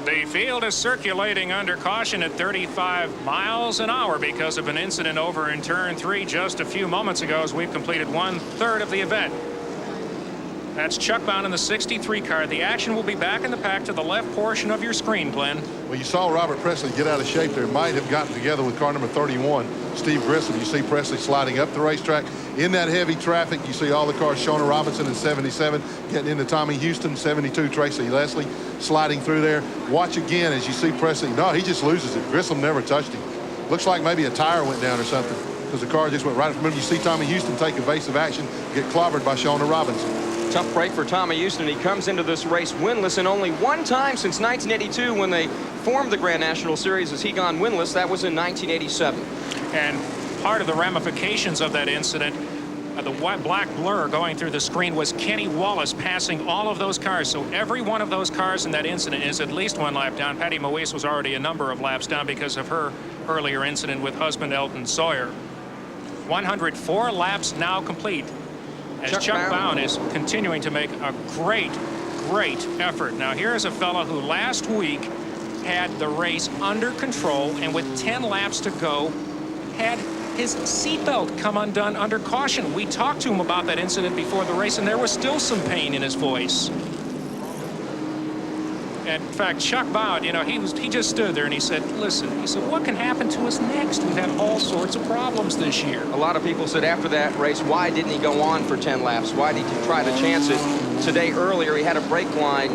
E: The field is circulating under caution at 35 miles an hour because of an incident over in turn 3 just a few moments ago as we've completed 1/3 of the event. That's Chuck Bound in the 63 car. The action will be back in the pack to the left portion of your screen, Glenn.
C: Well, you saw Robert Presley get out of shape there. Might have gotten together with car number 31, Steve Grissom. You see Presley sliding up the racetrack. In that heavy traffic, you see all the cars. Shona Robinson in 77 getting into Tommy Houston, 72 Tracy Leslie sliding through there. Watch again as you see Presley. No, he just loses it. Grissom never touched him. Looks like maybe a tire went down or something because the car just went right. Remember, you see Tommy Houston take evasive action, get clobbered by Shona Robinson.
B: Tough break for Tommy Houston. He comes into this race winless, and only one time since 1982 when they formed the Grand National Series has he gone winless. That was in 1987.
E: And part of the ramifications of that incident, the white black blur going through the screen, was Kenny Wallace passing all of those cars. So every one of those cars in that incident is at least one lap down. Patty Moise was already a number of laps down because of her earlier incident with husband Elton Sawyer. 104 laps now complete, as Chuck Bound is continuing to make a great effort. Now here's a fella who last week had the race under control, and with 10 laps to go had his seatbelt come undone under caution. We talked to him about that incident before the race, and there was still some pain in his voice. And in fact, Chuck Bound, you know, he just stood there and he said, listen, he said, what can happen to us next? We've had all sorts of problems this year.
B: A lot of people said after that race, why didn't he go on for 10 laps? Why did he try to chance it? Today earlier, he had a brake line,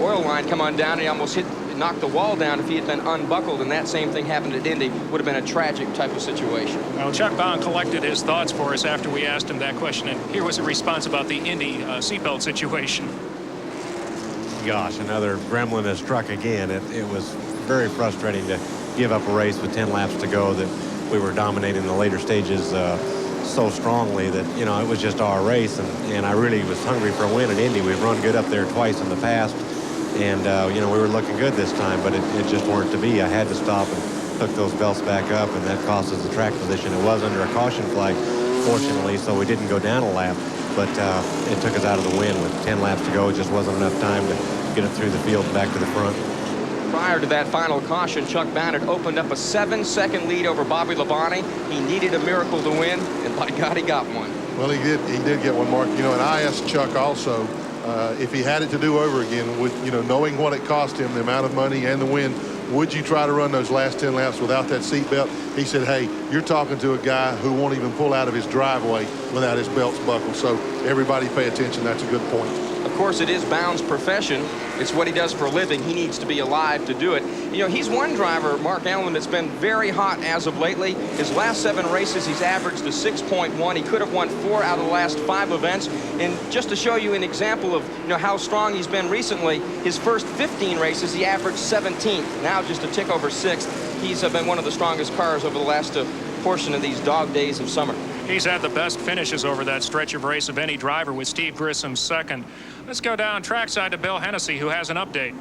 B: oil line come undone, and he almost knocked the wall down. If he had been unbuckled and that same thing happened at Indy, would have been a tragic type of situation.
E: Well, Chuck Bound collected his thoughts for us after we asked him that question, and here was a response about the Indy seatbelt situation.
N: Gosh, another gremlin has struck again. It was very frustrating to give up a race with 10 laps to go, that we were dominating the later stages so strongly that, you know, it was just our race, and I really was hungry for a win at Indy. We've run good up there twice in the past, and you know, we were looking good this time, but it just weren't to be. I had to stop and hook those belts back up, and that cost us the track position. It was under a caution flag, fortunately, so we didn't go down a lap, but it took us out of the win with 10 laps to go. It just wasn't enough time to get it through the field and back to the front.
B: Prior to that final caution, Chuck Bound had opened up a 7-second lead over Bobby Labonte. He needed a miracle to win, and by God, he got one.
C: Well, he did get one, Mark. You know, and I asked Chuck also if he had it to do over again, would, you know, knowing what it cost him, the amount of money and the win, would you try to run those last 10 laps without that seatbelt? He said, hey, you're talking to a guy who won't even pull out of his driveway without his belts buckled. So everybody pay attention. That's a good point.
B: Of course, it is Bound's profession. It's what he does for a living. He needs to be alive to do it. You know, he's one driver, Mark Allen, that's been very hot as of lately. His last 7 races, he's averaged a 6.1. He could have won 4 out of the last 5 events. And just to show you an example of, you know, how strong he's been recently, his first 15 races, he averaged 17th. Now just a tick over 6th. He's been one of the strongest cars over the last portion of these dog days of summer.
E: He's had the best finishes over that stretch of race of any driver, with Steve Grissom second. Let's go down trackside to Bill Hennessy, who has an update.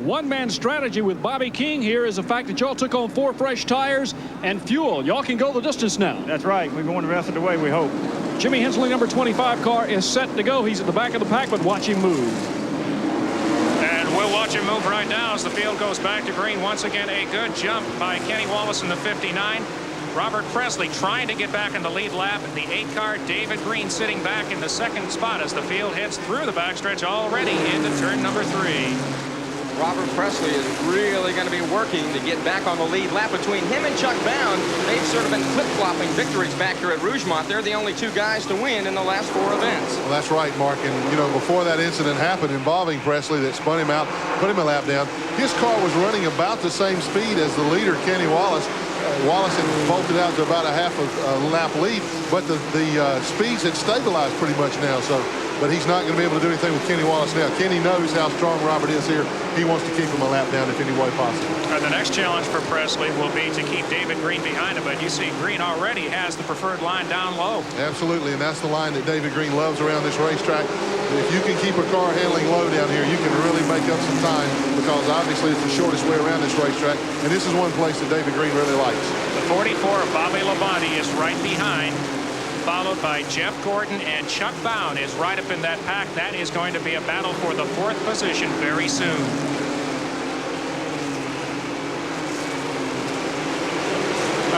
F: One-man strategy with Bobby King here is the fact that y'all took on 4 fresh tires and fuel. Y'all can go the distance now.
O: That's right. We're going the rest of the way, we hope.
F: Jimmy Hensley, number 25 car, is set to go. He's at the back of the pack, but watch him move.
E: And we'll watch him move right now as the field goes back to green. Once again, a good jump by Kenny Wallace in the 59. Robert Presley trying to get back in the lead lap. The 8 car, David Green, sitting back in the 2nd spot as the field heads through the backstretch already into turn number 3.
B: Robert Presley is really going to be working to get back on the lead lap. Between him and Chuck Bound, they've sort of been flip-flopping victories back here at Rougemont. They're the only 2 guys to win in the last 4 events.
C: Well, that's right, Mark. And, you know, before that incident happened involving Presley that spun him out, put him a lap down, his car was running about the same speed as the leader, Kenny Wallace. Wallace had bolted out to about a half a lap lead, but the speeds had stabilized pretty much now. But he's not going to be able to do anything with Kenny Wallace now. Kenny knows how strong Robert is here. He wants to keep him a lap down if any way possible.
E: The next challenge for Presley will be to keep David Green behind him, but you see Green already has the preferred line down low.
C: Absolutely, and that's the line that David Green loves around this racetrack. If you can keep a car handling low down here, you can really make up some time, because obviously it's the shortest way around this racetrack, and this is one place that David Green really likes.
E: The 44 of Bobby Labonte is right behind, followed by Jeff Gordon, and Chuck Bound is right up in that pack. That is going to be a battle for the 4th position very soon.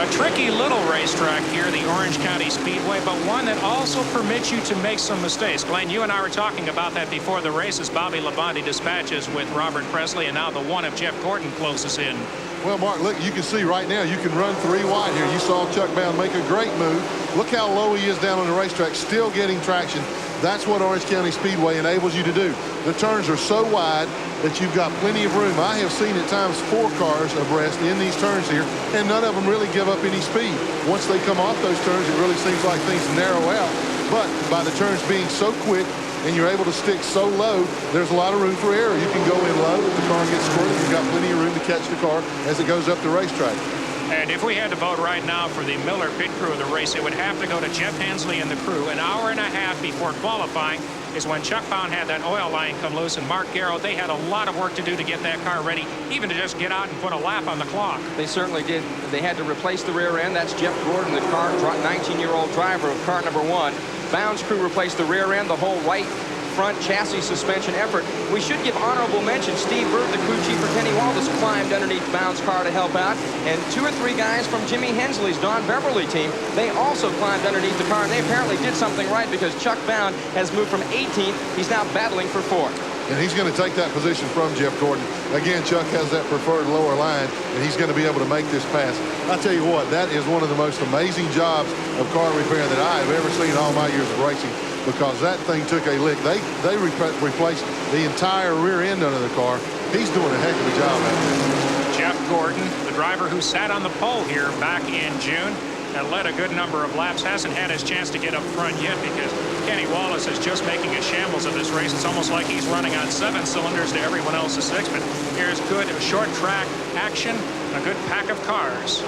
E: A tricky little racetrack here, the Orange County Speedway, but one that also permits you to make some mistakes. Glenn, you and I were talking about that before the race as Bobby Labonte dispatches with Robert Presley, and now the one of Jeff Gordon closes in.
C: Well, Mark, look, you can see right now you can run 3 wide here. You saw Chuck Bound make a great move. Look how low he is down on the racetrack, still getting traction. That's what Orange County Speedway enables you to do. The turns are so wide that you've got plenty of room. I have seen at times 4 cars abreast in these turns here, and none of them really give up any speed. Once they come off those turns, it really seems like things narrow out. But by the turns being so quick and you're able to stick so low, there's a lot of room for error. You can go in low. If the car gets squirted, you've got plenty of room to catch the car as it goes up the racetrack.
E: And if we had to vote right now for the Miller pit crew of the race, it would have to go to Jeff Hensley and the crew. An hour and a half before qualifying is when Chuck Bound had that oil line come loose, and Mark Garrow, they had a lot of work to do to get that car ready, even to just get out and put a lap on the clock.
B: They certainly did. They had to replace the rear end. That's Jeff Gordon, the car 19-year-old driver of car number 1. Bound's crew replaced the rear end, the whole right front chassis suspension effort. We should give honorable mention. Steve Bird, the crew chief for Kenny Wallace, climbed underneath Bound's car to help out. And 2 or 3 guys from Jimmy Hensley's Don Beverly team, they also climbed underneath the car, and they apparently did something right because Chuck Bound has moved from 18th. He's now battling for 4th.
C: And he's going to take that position from Jeff Gordon. Again, Chuck has that preferred lower line, and he's going to be able to make this pass. I tell you what, that is one of the most amazing jobs of car repair that I have ever seen in all my years of racing, because that thing took a lick. They replaced the entire rear end under the car. He's doing a heck of a job out there.
E: Jeff Gordon, the driver who sat on the pole here back in June and led a good number of laps, hasn't had his chance to get up front yet because Kenny Wallace is just making a shambles of this race. It's almost like he's running on 7 cylinders to everyone else's 6. But here's good short track action, a good pack of cars.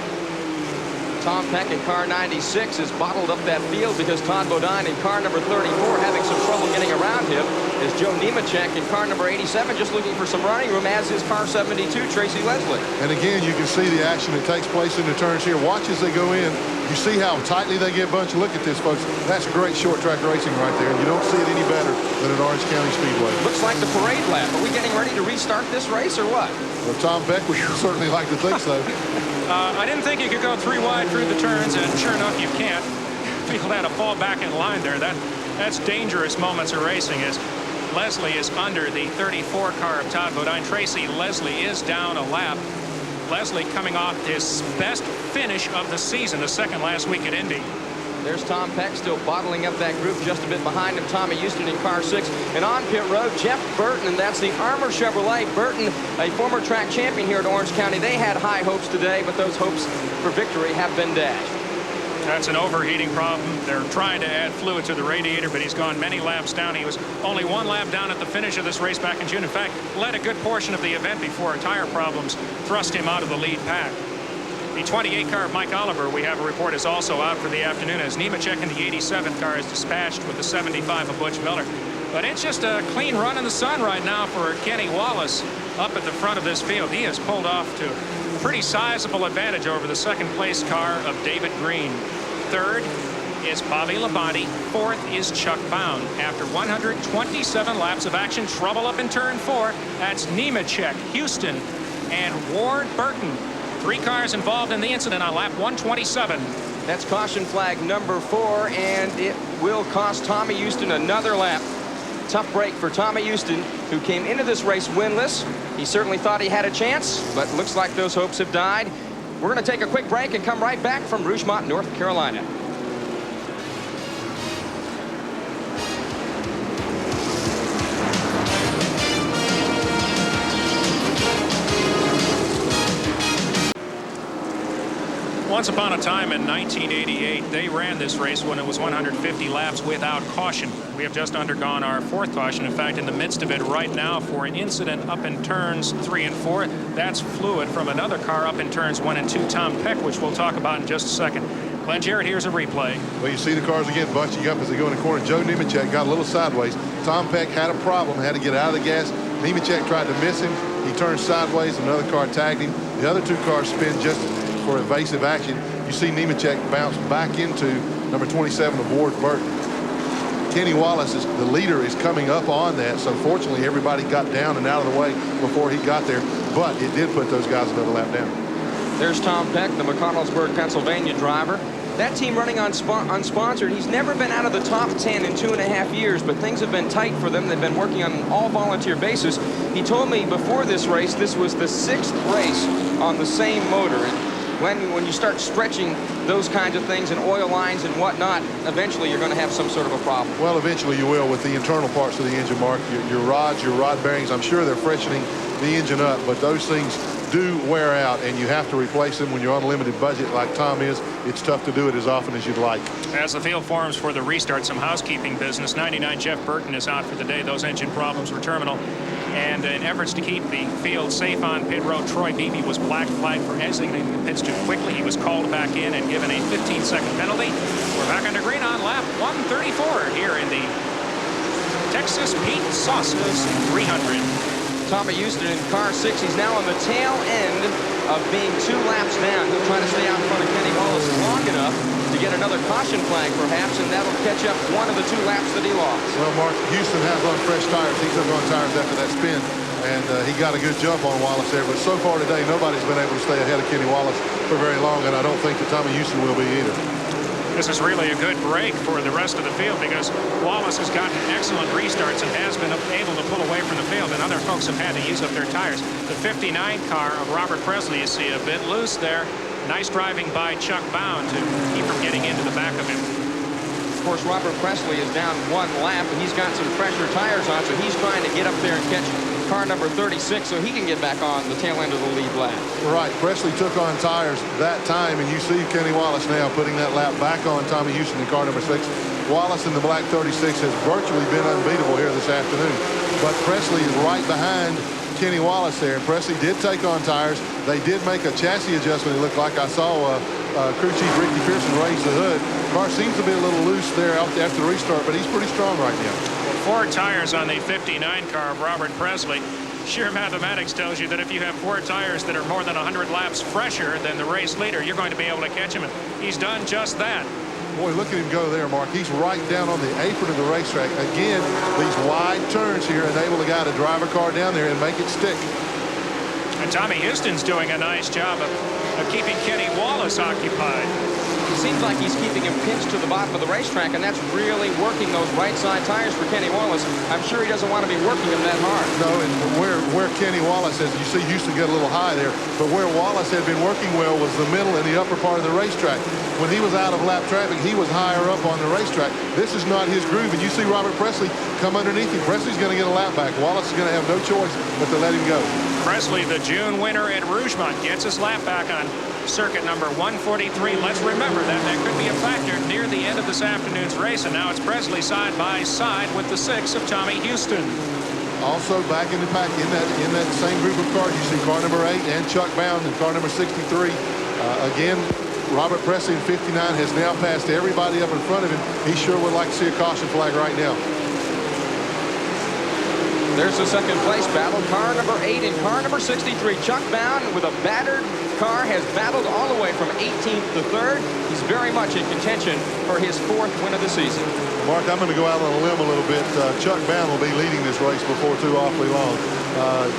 B: Tom Peck in car 96 has bottled up that field because Todd Bodine in car number 34 having some trouble getting around him. Is Joe Nemechek in car number 87 just looking for some running room, as is car 72, Tracy Leslie.
C: And again, you can see the action that takes place in the turns here. Watch as they go in. You see how tightly they get bunched. Look at this, folks. That's great short track racing right there. You don't see it any better than at Orange County Speedway.
B: Looks like the parade lap. Are we getting ready to restart this race or what?
C: Well, Tom Peck would certainly like to think so.
E: I didn't think you could go 3 wide through the turns, and sure enough, you can't. People had to fall back in line there. That's dangerous moments of racing as Leslie is under the 34 car of Todd Bodine. Tracy Leslie is down a lap. Leslie coming off his best finish of the season, the second last week at Indy.
B: There's Tom Peck still bottling up that group just a bit behind him. Tommy Houston in car 6. And on pit road, Jeff Burton, and that's the Armour Chevrolet. Burton, a former track champion here at Orange County. They had high hopes today, but those hopes for victory have been dashed.
E: That's an overheating problem. They're trying to add fluid to the radiator, but he's gone many laps down. He was only 1 lap down at the finish of this race back in June. In fact, led a good portion of the event before tire problems thrust him out of the lead pack. The 28 car of Mike Oliver, we have a report, is also out for the afternoon as Nemechek in the 87 car is dispatched with the 75 of Butch Miller. But it's just a clean run in the sun right now for Kenny Wallace up at the front of this field. He has pulled off to a pretty sizable advantage over the second place car of David Green. Third is Bobby Labonte. Fourth is Chuck Bound. After 127 laps of action, trouble up in turn 4. That's Nemechek, Houston, and Ward Burton. 3 cars involved in the incident on lap 127.
B: That's caution flag number 4, and it will cost Tommy Houston another lap. Tough break for Tommy Houston, who came into this race winless. He certainly thought he had a chance, but looks like those hopes have died. We're going to take a quick break and come right back from Rougemont, North Carolina.
E: Once upon a time in 1988, they ran this race when it was 150 laps without caution. We have just undergone our 4th caution. In fact, in the midst of it right now for an incident up in turns 3 and 4. That's fluid from another car up in turns 1 and 2, Tom Peck, which we'll talk about in just a second. Glenn Jarrett, here's a replay.
C: Well, you see the cars again bunching up as they go in the corner. Joe Nemechek got a little sideways. Tom Peck had a problem, had to get out of the gas. Nemechek tried to miss him. He turned sideways. Another car tagged him. The other 2 cars spin just for evasive action. You see Nemechek bounce back into number 27 of Ward Burton. Kenny Wallace, the leader, is coming up on that, so fortunately everybody got down and out of the way before he got there, but it did put those guys another lap down.
B: There's Tom Peck, the McConnellsburg, Pennsylvania driver. That team running unsponsored, he's never been out of the top 10 in 2.5 years, but things have been tight for them. They've been working on an all-volunteer basis. He told me before this race, this was the 6th race on the same motor. And when you start stretching those kinds of things and oil lines and whatnot, eventually you're going to have some sort of a problem.
C: Well, eventually you will with the internal parts of the engine, Mark. Your rods, your rod bearings, I'm sure they're freshening the engine up, but those things do wear out, and you have to replace them when you're on a limited budget like Tom is. It's tough to do it as often as you'd like.
E: As the field forms for the restart, some housekeeping business. 99 Jeff Burton is out for the day. Those engine problems were terminal. And in efforts to keep the field safe on pit road, Troy Beebe was black flagged for exiting the pits too quickly. He was called back in and given a 15-second penalty. We're back under green on lap 134 here in the Texas Pete Sauces 300.
B: Tommy Houston in car 6. He's now on the tail end of being 2 laps down. He'll try to stay out in front of Kenny Wallace long enough to get another caution flag, perhaps, and that'll catch up one of the 2 laps that he lost.
C: Well, Mark, Houston has on fresh tires. He's up on tires after that spin, and he got a good jump on Wallace there. But so far today, nobody's been able to stay ahead of Kenny Wallace for very long, and I don't think that Tommy Houston will be either.
E: This is really a good break for the rest of the field because Wallace has gotten excellent restarts and has been able to pull away from the field, and other folks have had to use up their tires. The 59 car of Robert Presley, you see a bit loose there. Nice driving by Chuck Bound to keep from getting into the back of him.
B: Of course, Robert Presley is down 1 lap, and he's got some fresher tires on, so he's trying to get up there and catch car number 36 so he can get back on the tail end of the lead lap.
C: Right. Presley took on tires that time, and you see Kenny Wallace now putting that lap back on Tommy Houston in car number 6. Wallace in the black 36 has virtually been unbeatable here this afternoon, but Presley is right behind Kenny Wallace there, and Presley did take on tires. They did make a chassis adjustment, it looked like. I saw crew chief Ricky Pearson raise the hood. Car seems to be a little loose there after the restart, but he's pretty strong right now.
E: 4 tires on the 59 car of Robert Presley. Sheer mathematics tells you that if you have 4 tires that are more than 100 laps fresher than the race leader, you're going to be able to catch him. And he's done just that.
C: Boy, look at him go there, Mark. He's right down on the apron of the racetrack. Again, these wide turns here enable the guy to drive a car down there and make it stick.
E: And Tommy Houston's doing a nice job of keeping Kenny Wallace occupied.
B: It seems like he's keeping him pinched to the bottom of the racetrack, and that's really working those right side tires for Kenny Wallace. I'm sure he doesn't want to be working them that hard.
C: No, and where Kenny Wallace is, you see Houston get a little high there, but where Wallace had been working well was the middle and the upper part of the racetrack. When he was out of lap traffic, he was higher up on the racetrack. This is not his groove, and you see Robert Presley come underneath him. Presley's going to get a lap back. Wallace is going to have no choice but to let him go.
E: Presley, the June winner at Rougemont, gets his lap back on circuit number 143. Let's remember that could be a factor near the end of this afternoon's race, and now it's Presley side by side with the 6 of Tommy Houston.
C: Also back in the pack in that same group of cars, you see car number 8 and Chuck Bound and car number 63. Again, Robert Presley in 59 has now passed everybody up in front of him. He sure would like to see a caution flag right now.
B: There's the second place battle. Car number 8 and car number 63. Chuck Bound with a battered car has battled all the way from 18th to 3rd. He's very much in contention for his 4th win of the season.
C: Mark, I'm going to go out on a limb a little bit. Chuck Bound will be leading this race before too awfully long.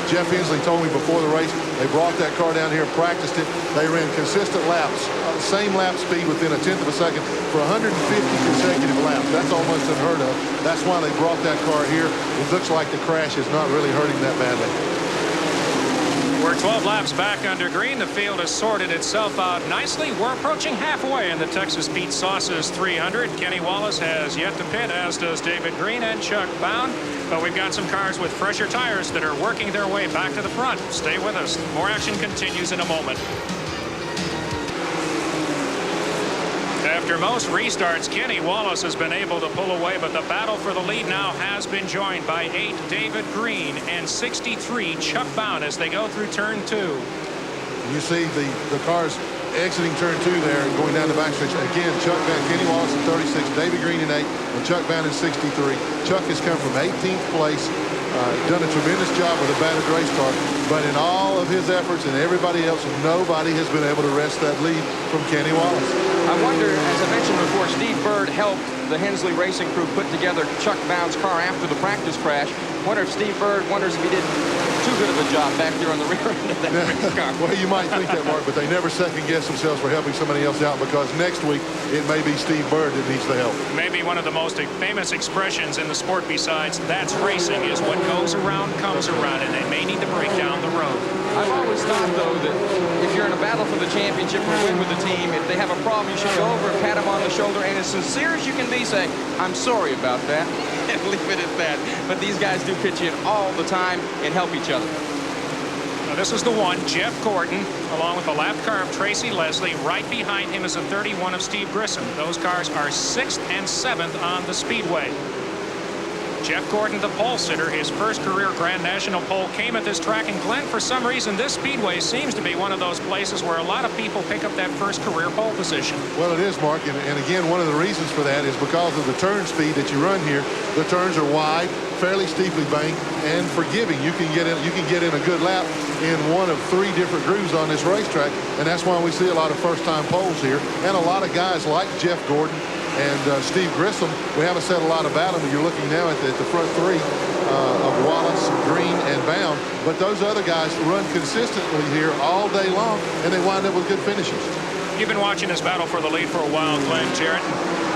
C: Jeff Hensley told me before the race, they brought that car down here, practiced it. They ran consistent laps, same lap speed within a 1/10 of a second for 150 consecutive laps. That's almost unheard of. That's why they brought that car here. It looks like the crash is not really hurting that badly.
E: We're 12 laps back under green. The field has sorted itself out nicely. We're approaching halfway in the Texas Pete Sauces 300. Kenny Wallace has yet to pit, as does David Green and Chuck Bound. But we've got some cars with fresher tires that are working their way back to the front. Stay with us. More action continues in a moment. After most restarts, Kenny Wallace has been able to pull away, but the battle for the lead now has been joined by 8 David Green and 63 Chuck Bound as they go through turn 2.
C: You see the cars exiting turn 2 there and going down the backstretch. Again, Chuck Bound, Kenny Wallace in 36, David Green in 8, and Chuck Bound in 63. Chuck has come from 18th place, done a tremendous job with a battered race car, but in all of his efforts and everybody else, nobody has been able to wrest that lead from Kenny Wallace.
B: I wonder, as I mentioned before, Steve Bird helped the Hensley Racing crew put together Chuck Bound's car after the practice crash. Wonder if Steve Bird wonders if he didn't too good of a job back there on the rear end of that race car.
C: Well, you might think that, Mark, but they never second-guess themselves for helping somebody else out, because next week it may be Steve Bird that needs the help.
E: Maybe one of the most famous expressions in the sport besides "that's racing" is "what goes around comes around," and they may need to break down the road.
B: I've always thought, though, that if you're in a battle for the championship or win with the team, if they have a problem, you should go over and pat them on the shoulder and, as sincere as you can be, say, "I'm sorry about that," and leave it at that. But these guys do pitch in all the time and help each other.
E: Now, this is the one, Jeff Gordon, along with the lap car of Tracy Leslie. Right behind him is a 31 of Steve Grissom. Those cars are 6th and 7th on the Speedway. Jeff Gordon, the pole sitter, his first career Grand National pole came at this track. And Glenn, for some reason, this Speedway seems to be one of those places where a lot of people pick up that first career pole position.
C: Well, it is, Mark, and again, one of the reasons for that is because of the turn speed that you run here. The turns are wide, fairly steeply banked, and forgiving. You can get in a good lap in one of 3 different grooves on this racetrack, and that's why we see a lot of first-time poles here, and a lot of guys like Jeff Gordon and Steve Grissom. We haven't said a lot about them, but you're looking now at the front 3 of Wallace, Green, and Bound. But those other guys run consistently here all day long, and they wind up with good finishes.
E: You've been watching this battle for the lead for a while, Glenn, Jarrett.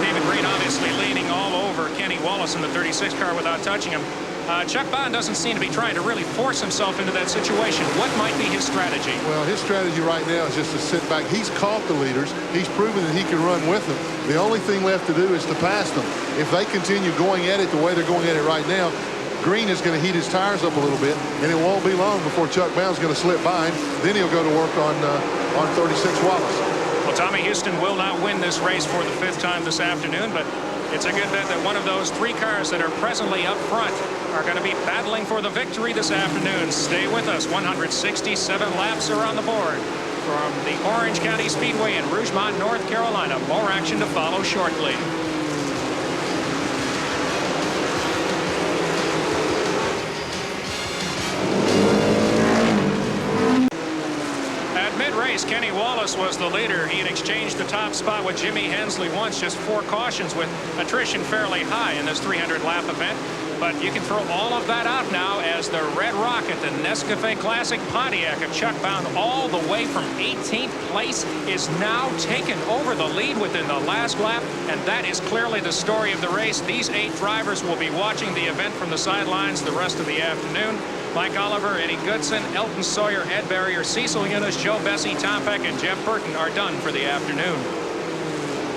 E: David Green obviously leaning all over Kenny Wallace in the 36 car without touching him. Chuck Bond doesn't seem to be trying to really force himself into that situation. What might be his strategy?
C: Well, his strategy right now is just to sit back. He's caught the leaders. He's proven that he can run with them. The only thing left to do is to pass them. If they continue going at it the way they're going at it right now, Green is going to heat his tires up a little bit, and it won't be long before Chuck Bound's going to slip by him. Then he'll go to work on 36 Wallace.
E: Well, Tommy Houston will not win this race for the 5th time this afternoon, but it's a good bet that one of those 3 cars that are presently up front are going to be battling for the victory this afternoon. Stay with us. 167 laps are on the board from the Orange County Speedway in Rougemont, North Carolina. More action to follow shortly. Mid-race, Kenny Wallace was the leader. He had exchanged the top spot with Jimmy Hensley once, just 4 cautions, with attrition fairly high in this 300-lap event. But you can throw all of that out now as the Red Rocket, the Nescafe Classic Pontiac of Chuck Bound, all the way from 18th place, is now taken over the lead within the last lap, and that is clearly the story of the race. These 8 drivers will be watching the event from the sidelines the rest of the afternoon. Mike Oliver, Eddie Goodson, Elton Sawyer, Ed Barrier, Cecil Eunice, Joe Bessie, Tom Peck, and Jeff Burton are done for the afternoon.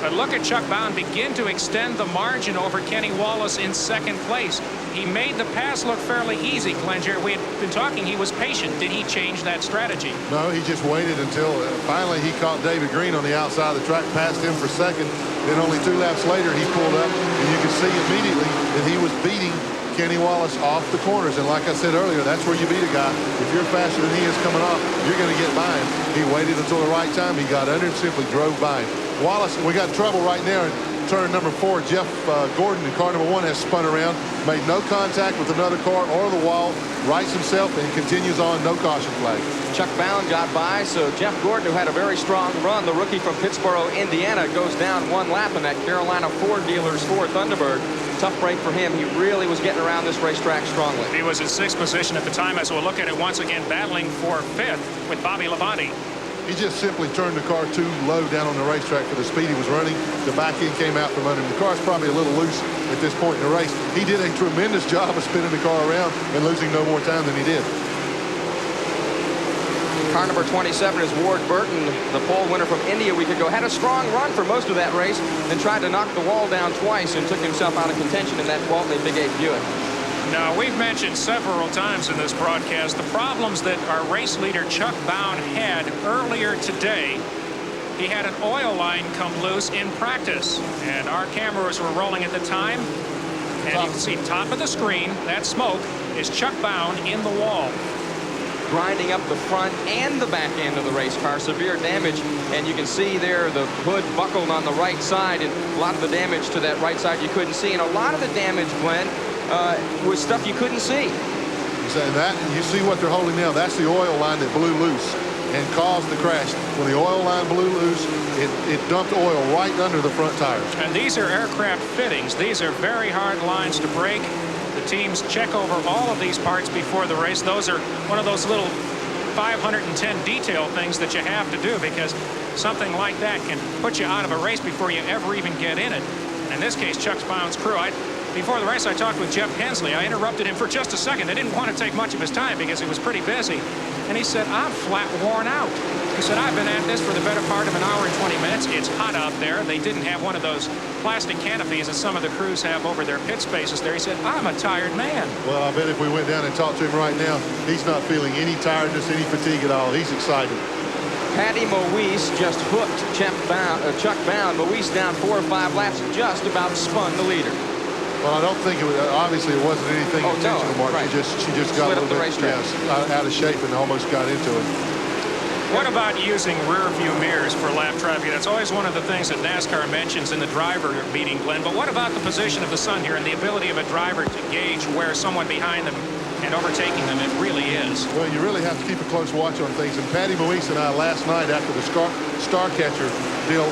E: But look at Chuck Bound begin to extend the margin over Kenny Wallace in 2nd place. He made the pass look fairly easy, Glenn. We had been talking, he was patient. Did he change that strategy?
C: No, he just waited until finally he caught David Green on the outside of the track, passed him for 2nd. Then only 2 laps later, he pulled up, and you could see immediately that he was beating Kenny Wallace off the corners. And like I said earlier, that's where you beat a guy. If you're faster than he is coming off, you're going to get by him. He waited until the right time. He got under and simply drove by him. Wallace, we got trouble right now in turn number 4. Jeff Gordon in car number 1 has spun around, made no contact with another car or the wall, rights himself, and continues on, no caution flag.
B: Chuck Bound got by, so Jeff Gordon, who had a very strong run, the rookie from Pittsboro, Indiana, goes down 1 lap in that Carolina Ford dealer's Ford Thunderbird. Tough break for him. He really was getting around this racetrack strongly.
E: He was in 6th position at the time, as we'll look at it once again, battling for 5th with Bobby Labonte.
C: He just simply turned the car too low down on the racetrack for the speed he was running. The back end came out from under him. The car's probably a little loose at this point in the race. He did a tremendous job of spinning the car around and losing no more time than he did.
B: Car number 27 is Ward Burton, the pole winner from India a week ago. Had a strong run for most of that race, then tried to knock the wall down twice and took himself out of contention in that 12th Big 8 Buick.
E: Now, we've mentioned several times in this broadcast the problems that our race leader Chuck Bound had earlier today. He had an oil line come loose in practice, and our cameras were rolling at the time. And you can see top of the screen, that smoke is Chuck Bound in the wall.
B: Grinding up the front and the back end of the race car, severe damage, and you can see there the hood buckled on the right side, and a lot of the damage to that right side you couldn't see, and a lot of the damage, Glenn, was stuff you couldn't see.
C: And that, you see what they're holding now, that's the oil line that blew loose and caused the crash. When the oil line blew loose, it dumped oil right under the front tires.
E: And these are aircraft fittings. These are very hard lines to break. The teams check over all of these parts before the race. Those are one of those little 510 detail things that you have to do, because something like that can put you out of a race before you ever even get in it. In this case, Chuck Bound's crew. Before the race, I talked with Jeff Hensley. I interrupted him for just a second. I didn't want to take much of his time because he was pretty busy. And he said, I'm flat worn out. He said, I've been at this for the better part of an hour and 20 minutes. It's hot out there. They didn't have one of those plastic canopies that some of the crews have over their pit spaces there. He said, I'm a tired man.
C: Well, I bet if we went down and talked to him right now, he's not feeling any tiredness, any fatigue at all. He's excited.
B: Paddy Moise just hooked Chuck Bound. Moise down 4 or 5 laps, just about spun the leader.
C: Well, I don't think it was, obviously it wasn't anything intentional, Mark.
B: Right.
C: She just got a little bit out of shape and almost got into it.
E: What about using rear view mirrors for lap traffic? That's always one of the things that NASCAR mentions in the driver meeting, Glenn. But what about the position of the sun here and the ability of a driver to gauge where someone behind them and overtaking them it really is?
C: Well, you really have to keep a close watch on things. And Paddy Moise and I last night after the Star Catcher deal.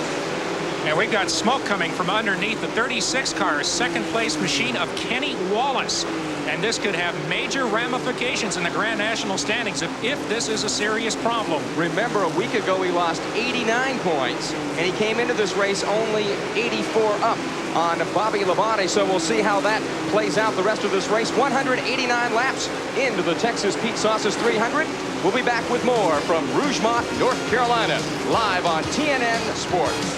E: And we've got smoke coming from underneath the 36 car, second place machine of Kenny Wallace. And this could have major ramifications in the Grand National standings if this is a serious problem.
B: Remember, a week ago he lost 89 points, and he came into this race only 84 up on Bobby Labonte. So we'll see how that plays out the rest of this race. 189 laps into the Texas Pete Sauces 300. We'll be back with more from Rougemont, North Carolina, live on TNN Sports.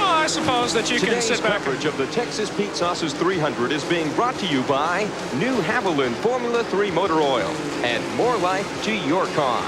E: I suppose that you can sit back.
D: Coverage of the Texas Pete Sauces 300 is being brought to you by New Haviland Formula 3 Motor Oil. Add more life to your car.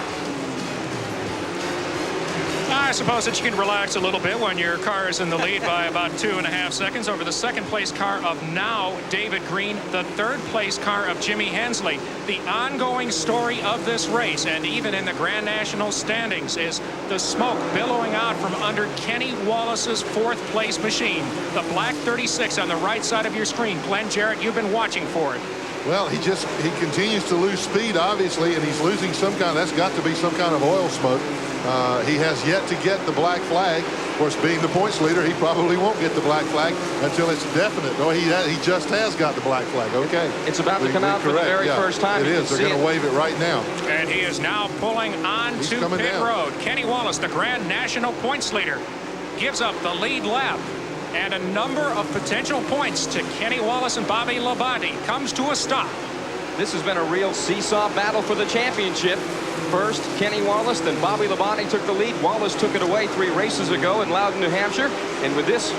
E: I suppose that you can relax a little bit when your car is in the lead by about 2.5 seconds over the second place car of now David Green, the third place car of Jimmy Hensley. The ongoing story of this race, and even in the Grand National standings, is the smoke billowing out from under Kenny Wallace's fourth place machine. The black 36 on the right side of your screen. Glenn Jarrett, you've been watching for it.
C: Well, he continues to lose speed, obviously, and he's losing that's got to be some kind of oil smoke. He has yet to get the black flag. Of course, being the points leader, he probably won't get the black flag until it's definite. No, he just has got the black flag. Okay.
B: It's about to come out for the very first time.
C: It is. They're going to wave it right now.
E: And he is now pulling on to pit road. Kenny Wallace, the Grand National points leader, gives up the lead lap. And a number of potential points to Kenny Wallace and Bobby Labonte comes to a stop.
B: This has been a real seesaw battle for the championship. First, Kenny Wallace, then Bobby Labonte took the lead. Wallace took it away 3 races ago in Loudon, New Hampshire. And with this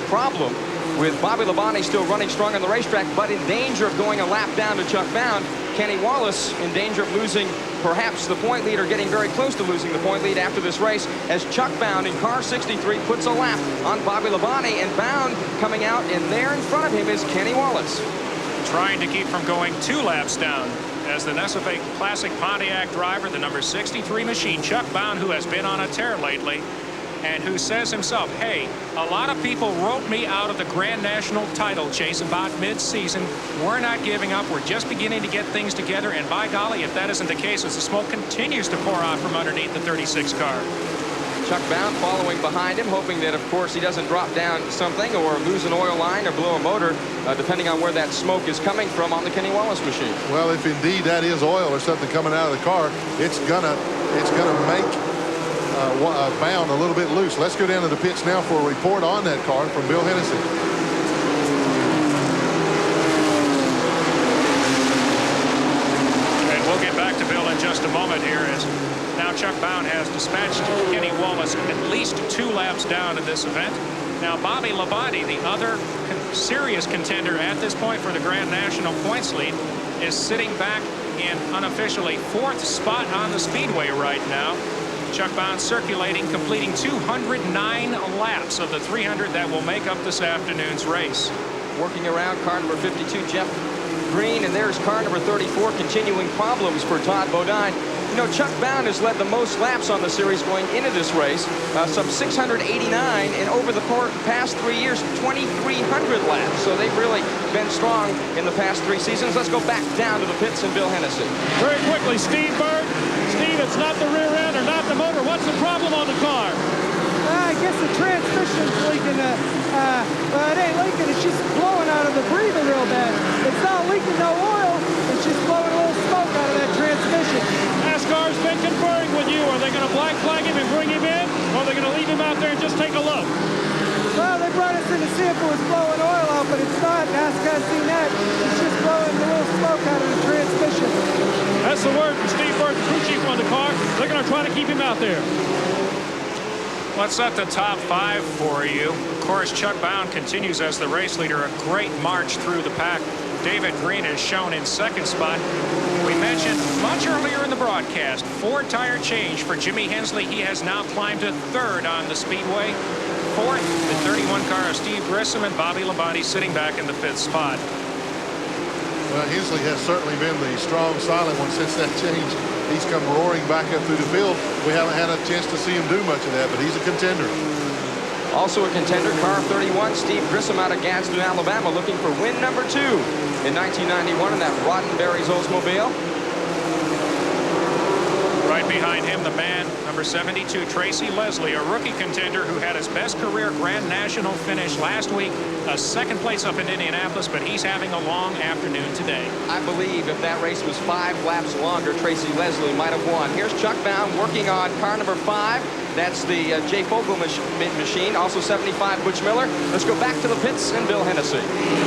B: problem, with Bobby Labonte still running strong on the racetrack, but in danger of going a lap down to Chuck Bound, Kenny Wallace in danger of losing perhaps the point lead, or getting very close to losing the point lead after this race, as Chuck Bound in car 63 puts a lap on Bobby Labonte, and Bound coming out, and there in front of him is Kenny Wallace.
E: Trying to keep from going 2 laps down as the Nescafe Classic Pontiac driver, the number 63 machine, Chuck Bound, who has been on a tear lately, and who says himself, hey, a lot of people wrote me out of the Grand National title chase about mid-season. We're not giving up. We're just beginning to get things together. And by golly, if that isn't the case, as the smoke continues to pour out from underneath the 36 car.
B: Chuck Bound following behind him, hoping that, of course, he doesn't drop down something or lose an oil line or blow a motor, depending on where that smoke is coming from on the Kenny Wallace machine.
C: Well, if indeed that is oil or something coming out of the car, it's gonna make Bound a little bit loose. Let's go down to the pits now for a report on that car from Bill Hennessy.
E: And we'll get back to Bill in just a moment here, as now Chuck Bound has dispatched Kenny Wallace at least 2 laps down in this event. Now Bobby Labonte, the other serious contender at this point for the Grand National points lead, is sitting back in unofficially 4th spot on the Speedway right now. Chuck Bound circulating, completing 209 laps of the 300 that will make up this afternoon's race.
B: Working around car number 52, Jeff Green, and there's car number 34, continuing problems for Todd Bodine. You know, Chuck Bound has led the most laps on the series going into this race, some 689, and over the past 3 years, 2,300 laps. So they've really been strong in the past 3 seasons. Let's go back down to the pits and Bill Hennessy.
F: Very quickly, Steve Bird. Steve, it's not the rear end or not the motor. What's the problem on the car?
L: I guess the transmission's leaking. Well, it ain't leaking. It's just blowing out of the breather real bad. It's not leaking no oil. It's just blowing a little smoke out of that transmission.
F: NASCAR's been conferring with you. Are they going to black flag him and bring him in? Or are they going to leave him out there and just take a look?
L: Well, they brought us in to see if it was blowing oil out, but it's not. NASCAR's seen that. It's just blowing a little smoke out of the transmission.
F: That's the word from Steve Bird, the crew chief on the car. They're going to try to keep him out there. Let's set the top 5 for you. Of course, Chuck Bound continues as the race leader. A great march through the pack. David Green is shown in 2nd spot. We mentioned much earlier in the broadcast, 4 tire change for Jimmy Hensley. He has now climbed to 3rd on the Speedway. 4th, the 31 car of Steve Grissom, and Bobby Labonte sitting back in the 5th spot.
P: Well, Hensley has certainly been the strong, silent one since that change. He's come roaring back up through the field. We haven't had a chance to see him do much of that, but he's a contender.
B: Also a contender, car 31, Steve Grissom out of Gadsden, Alabama, looking for win number 2 in 1991 in that Roddenberry's Oldsmobile. Right behind him, the man, number 72, Tracy Leslie, a rookie contender who had his best career Grand National finish last week. A 2nd place up in Indianapolis, but he's having a long afternoon today. I believe if that race was 5 laps longer, Tracy Leslie might have won. Here's Chuck Bound working on car number 5. That's the Jay Fogle machine, also 75 Butch Miller. Let's go back to the pits and Bill Hennessy.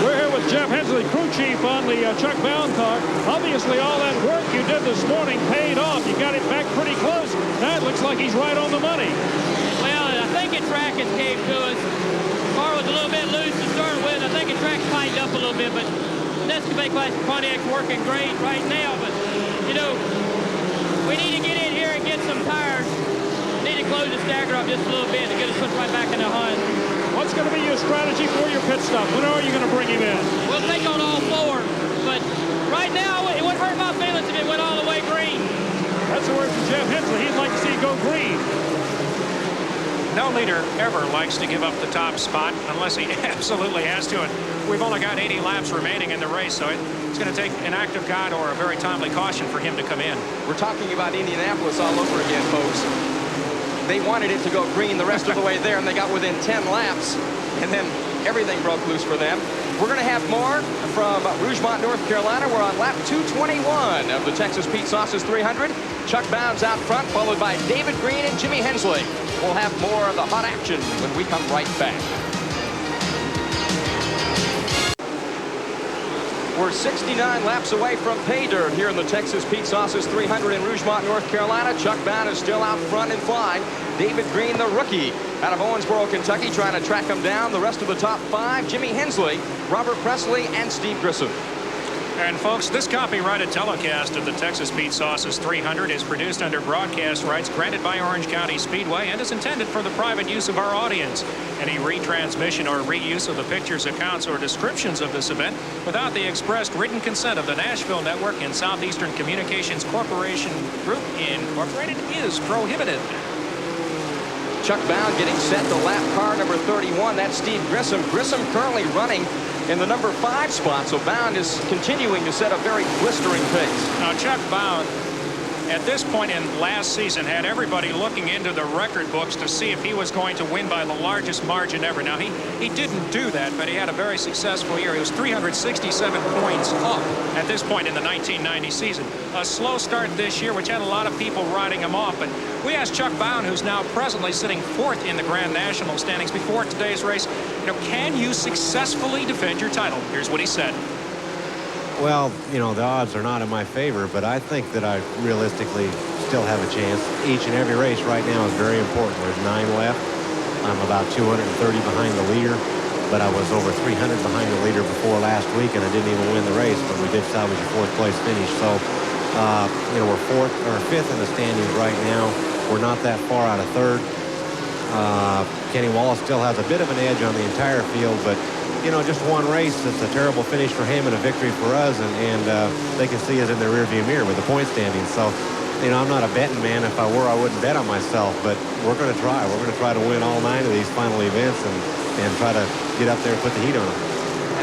F: We're here with Jeff Hensley, crew chief on the Chuck Bound car. Obviously, all that work you did this morning paid off. You got it back pretty close. That looks like he's right on the money.
Q: Well, I think the track has caved to us. The car was a little bit loose to start with. I think the track's tightened up a little bit, but this Escalade class Pontiac's working great right now. But, you know, we need to get in here and get some tires. Need to close the stagger up just a little bit to get us put right back in the hunt.
F: What's going to be your strategy for your pit stop? When are you going to bring him in?
Q: We'll take on all 4, but right now it wouldn't hurt my feelings if it went all the way green.
F: That's the word from Jeff Hensley. He'd like to see it go green. No leader ever likes to give up the top spot unless he absolutely has to. And we've only got 80 laps remaining in the race, so it's going to take an act of God or a very timely caution for him to come in. We're talking about Indianapolis all over again, folks. They wanted it to go green the rest of the way there, and they got within 10 laps, and then everything broke loose for them. We're going to have more from Rougemont, North Carolina. We're on lap 221 of the Texas Pete Sauces 300. Chuck Bounds out front, followed by David Green and Jimmy Hensley. We'll have more of the hot action when we come right back. We're 69 laps away from pay dirt here in the Texas Pete Sauces 300 in Rougemont, North Carolina. Chuck Bound is still out front and flying. David Green, the rookie, out of Owensboro, Kentucky, trying to track him down. The rest of the top 5, Jimmy Hensley, Robert Presley, and Steve Grissom. And folks, this copyrighted telecast of the Texas Pete Sauces 300 is produced under broadcast rights granted by Orange County Speedway and is intended for the private use of our audience. Any retransmission or reuse of the pictures, accounts, or descriptions of this event without the expressed written consent of the Nashville Network and Southeastern Communications Corporation Group Incorporated is prohibited. Chuck Bound getting set to lap car number 31. That's Steve Grissom. Grissom currently running in the number 5 spot, so Bound is continuing to set a very blistering pace. Now, Chuck Bound, at this point in last season, had everybody looking into the record books to see if he was going to win by the largest margin ever. Now, he didn't do that, but he had a very successful year. He was 367 points up at this point in the 1990 season. A slow start this year, which had a lot of people riding him off, but we asked Chuck Bound, who's now presently sitting 4th in the Grand National standings before today's race, you know, can you successfully defend your title? Here's what he said.
N: Well, you know, the odds are not in my favor, but I think that I realistically still have a chance. Each and every race right now is very important. There's 9 left. I'm about 230 behind the leader, but I was over 300 behind the leader before last week, and I didn't even win the race, but we did salvage a 4th place finish. So, you know, we're 4th or 5th in the standings right now. We're not that far out of 3rd. Kenny Wallace still has a bit of an edge on the entire field, but you know, just one race, it's a terrible finish for him and a victory for us, and they can see us in the rearview mirror with the point standings. So, you know, I'm not a betting man. If I were, I wouldn't bet on myself, but we're going to try. We're going to try to win all 9 of these final events and try to get up there and put the heat on them.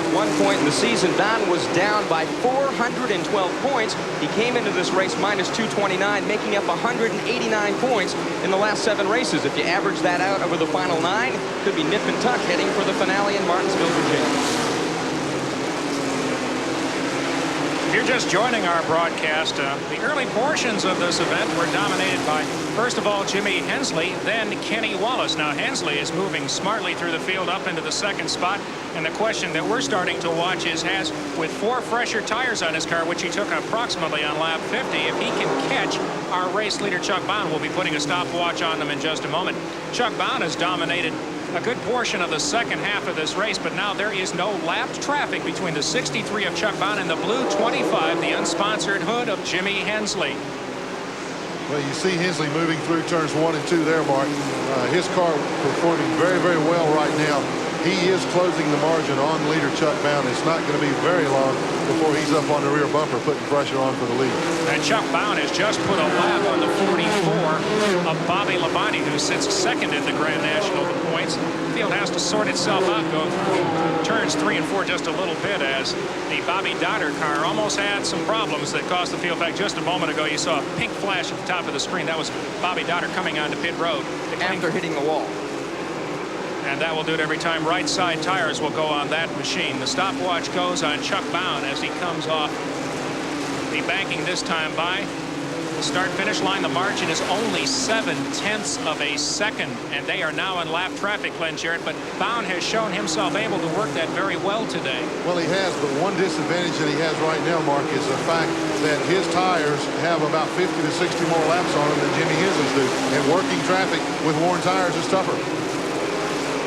B: And
F: one point in the season. Bound was down by 412 points. He came into this race minus 229, making up 189 points in the last 7 races. If you average that out over the final 9, could be nip and tuck heading for the finale in Martinsville, Virginia.
E: If you're just joining our broadcast, the early portions of this event were dominated by, first of all, Jimmy Hensley, then Kenny Wallace. Now, Hensley is moving smartly through the field up into the 2nd spot. And the question that we're starting to watch is, with 4 fresher tires on his car, which he took approximately on lap 50, if he can catch our race leader, Chuck Bound. We'll be putting a stopwatch on them in just a moment. Chuck Bound has dominated a good portion of the second half of this race, but now there is no lapped traffic between the 63 of Chuck Bound and the blue 25, the unsponsored hood of Jimmy Hensley.
P: Well, you see Hensley moving through turns 1 and 2 there, Mark. His car performing very, very well right now. He is closing the margin on leader Chuck Bound. It's not going to be very long before he's up on the rear bumper putting pressure on for the lead.
E: And Chuck Bound has just put a lap on the 44 of Bobby Labonte, who sits 2nd at the Grand National with points. The field has to sort itself out, go through turns 3 and 4 just a little bit, as the Bobby Dotter car almost had some problems that cost the field. In fact, just a moment ago, you saw a pink flash at the top of the screen. That was Bobby Dotter coming onto pit road.
F: After hitting the wall.
E: And that will do it every time. Right side tires will go on that machine. The stopwatch goes on Chuck Bound as he comes off the banking this time by the start-finish line. The margin is only 0.7 of a second, and they are now in lap traffic, Glenn Jarrett. But Bound has shown himself able to work that very well today.
P: Well, he has, but one disadvantage that he has right now, Mark, is the fact that his tires have about 50 to 60 more laps on them than Jimmy Hensley's do. And working traffic with worn tires is tougher.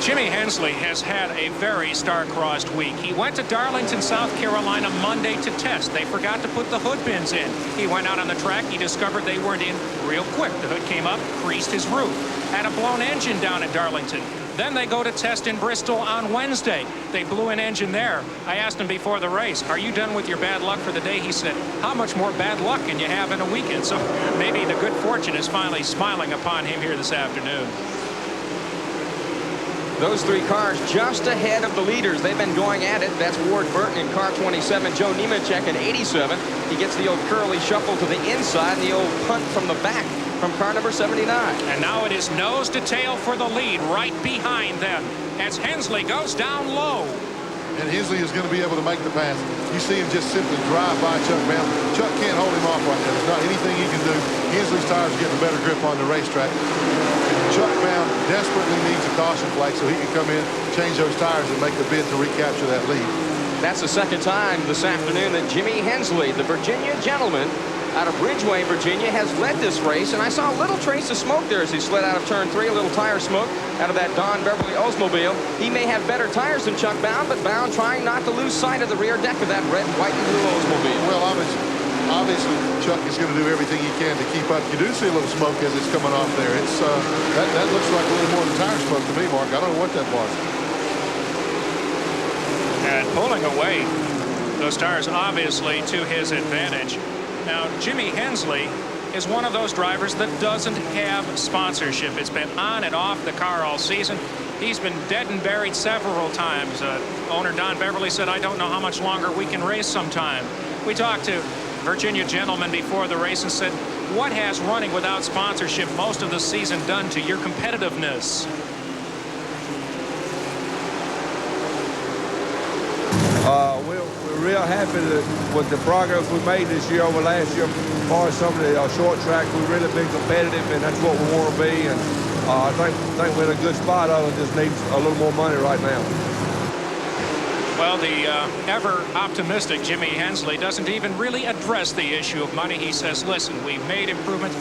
E: Jimmy Hensley has had a very star-crossed week. He went to Darlington, South Carolina Monday to test. They forgot to put the hood bins in. He went out on the track. He discovered they weren't in real quick. The hood came up, creased his roof. Had a blown engine down at Darlington. Then they go to test in Bristol on Wednesday. They blew an engine there. I asked him before the race, are you done with your bad luck for the day? He said, how much more bad luck can you have in a weekend? So maybe the good fortune is finally smiling upon him here this afternoon.
F: Those 3 cars just ahead of the leaders. They've been going at it. That's Ward Burton in car 27. Joe Nemechek in 87. He gets the old curly shuffle to the inside and the old punt from the back from car number 79.
E: And now it is nose to tail for the lead right behind them as Hensley goes down low.
P: And Hensley is going to be able to make the pass. You see him just simply drive by Chuck Bound. Chuck can't hold him off right now. There's not anything he can do. Hensley's tires are getting a better grip on the racetrack. Chuck Bound desperately needs a caution flag so he can come in, change those tires, and make a bid to recapture that lead.
F: That's the 2nd time this afternoon that Jimmy Hensley, the Virginia gentleman out of Ridgeway, Virginia, has led this race. And I saw a little trace of smoke there as he slid out of turn 3, a little tire smoke out of that Don Beverly Oldsmobile. He may have better tires than Chuck Bound, but Bound trying not to lose sight of the rear deck of that red, white, and blue Oldsmobile.
P: Well, obviously, Chuck is going to do everything he can to keep up. You do see a little smoke as it's coming off there. It's that looks like a little more than tire smoke to me, Mark. I don't know what that was.
E: And pulling away those tires obviously to his advantage. Now, Jimmy Hensley is one of those drivers that doesn't have sponsorship. It's been on and off the car all season. He's been dead and buried several times. Owner Don Beverly said, I don't know how much longer we can race sometime. We talked to Virginia gentleman before the race and said, what has running without sponsorship most of the season done to your competitiveness?
R: We're real happy with the progress we made this year over last year. As far as some of the short track, we've really been competitive, and that's what we want to be. And I think we're in a good spot. Other than just needs a little more money right now.
E: Well, the ever-optimistic Jimmy Hensley doesn't even really address the issue of money. He says, listen, we've made improvements.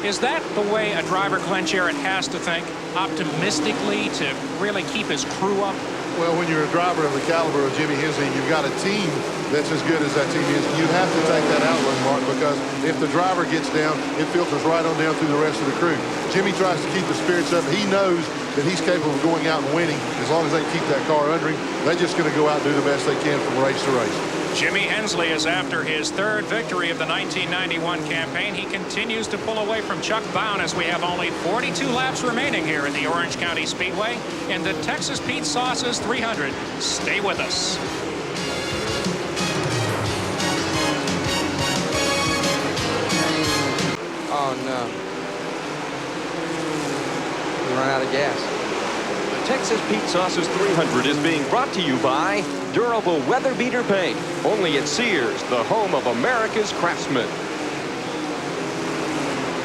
E: Is that the way a driver, Glenn Jarrett, has to think optimistically to really keep his crew up?
P: Well, when you're a driver of the caliber of Jimmy Hensley, you've got a team that's as good as that team is. You have to take that outlook, Mark, because if the driver gets down, it filters right on down through the rest of the crew. Jimmy tries to keep the spirits up. He knows that he's capable of going out and winning as long as they keep that car under him. They're just going to go out and do the best they can from race to race.
E: Jimmy Hensley is after his third victory of the 1991 campaign. He continues to pull away from Chuck Bown as we have only 42 laps remaining here in the Orange County Speedway in the Texas Pete Sauces 300. Stay with us.
F: Oh, no. We run out of gas.
D: The Texas Pete Sauces 300 is being brought to you by durable weather beater paint. Only at Sears, the home of America's craftsmen.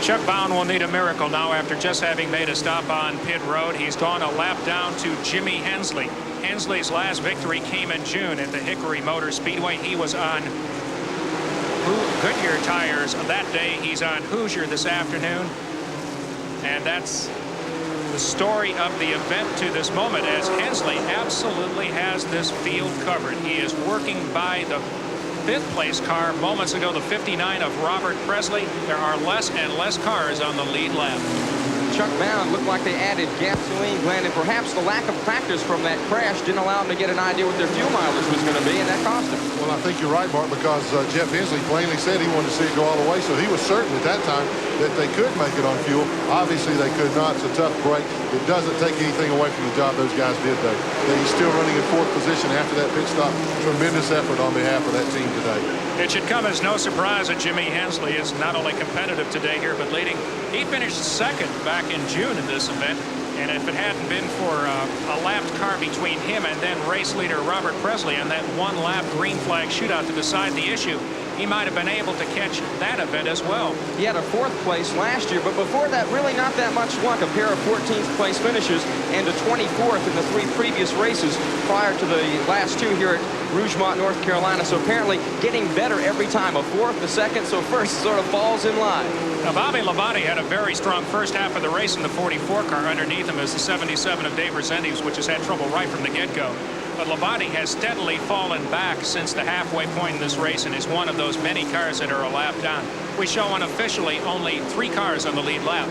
E: Chuck Bown will need a miracle now after just having made a stop on pit road. He's gone a lap down to Jimmy Hensley. Hensley's last victory came in June at the Hickory Motor Speedway. He was on Goodyear tires that day. He's on Hoosier this afternoon. And that's the story of the event to this moment, as Hensley absolutely has this field covered. He is working by the fifth place car. Moments ago, the 59 of Robert Presley. There are less and less cars on the lead lap.
F: Chuck Bown looked like they added gasoline blend, and perhaps the lack of practice from that crash didn't allow them to get an idea what their fuel mileage was going to be, and that cost them.
P: Well, I think you're right, Mark, because Jeff Hensley plainly said he wanted to see it go all the way, so he was certain at that time that they could make it on fuel. Obviously, they could not. It's a tough break. It doesn't take anything away from the job those guys did, though. He's still running in fourth position after that pit stop. Tremendous effort on behalf of that team today.
E: It should come as no surprise that Jimmy Hensley is not only competitive today here, but leading. He finished second back in June in this event, and if it hadn't been for a lapped car between him and then race leader Robert Presley and that one-lap green flag shootout to decide the issue, he might have been able to catch that event as well.
F: He had a fourth place last year, but before that, really not that much luck. A pair of 14th place finishes and a 24th in the three previous races prior to the last two here at Rougemont, North Carolina. So apparently getting better every time. A fourth, a second, so first sort of falls in line.
E: Now, Bobby Labonte had a very strong first half of the race in the 44 car. Underneath him is the 77 of Dave Resendiz, which has had trouble right from the get-go. But Labonte has steadily fallen back since the halfway point in this race and is one of those many cars that are a lap down. We show unofficially only 3 cars on the lead lap.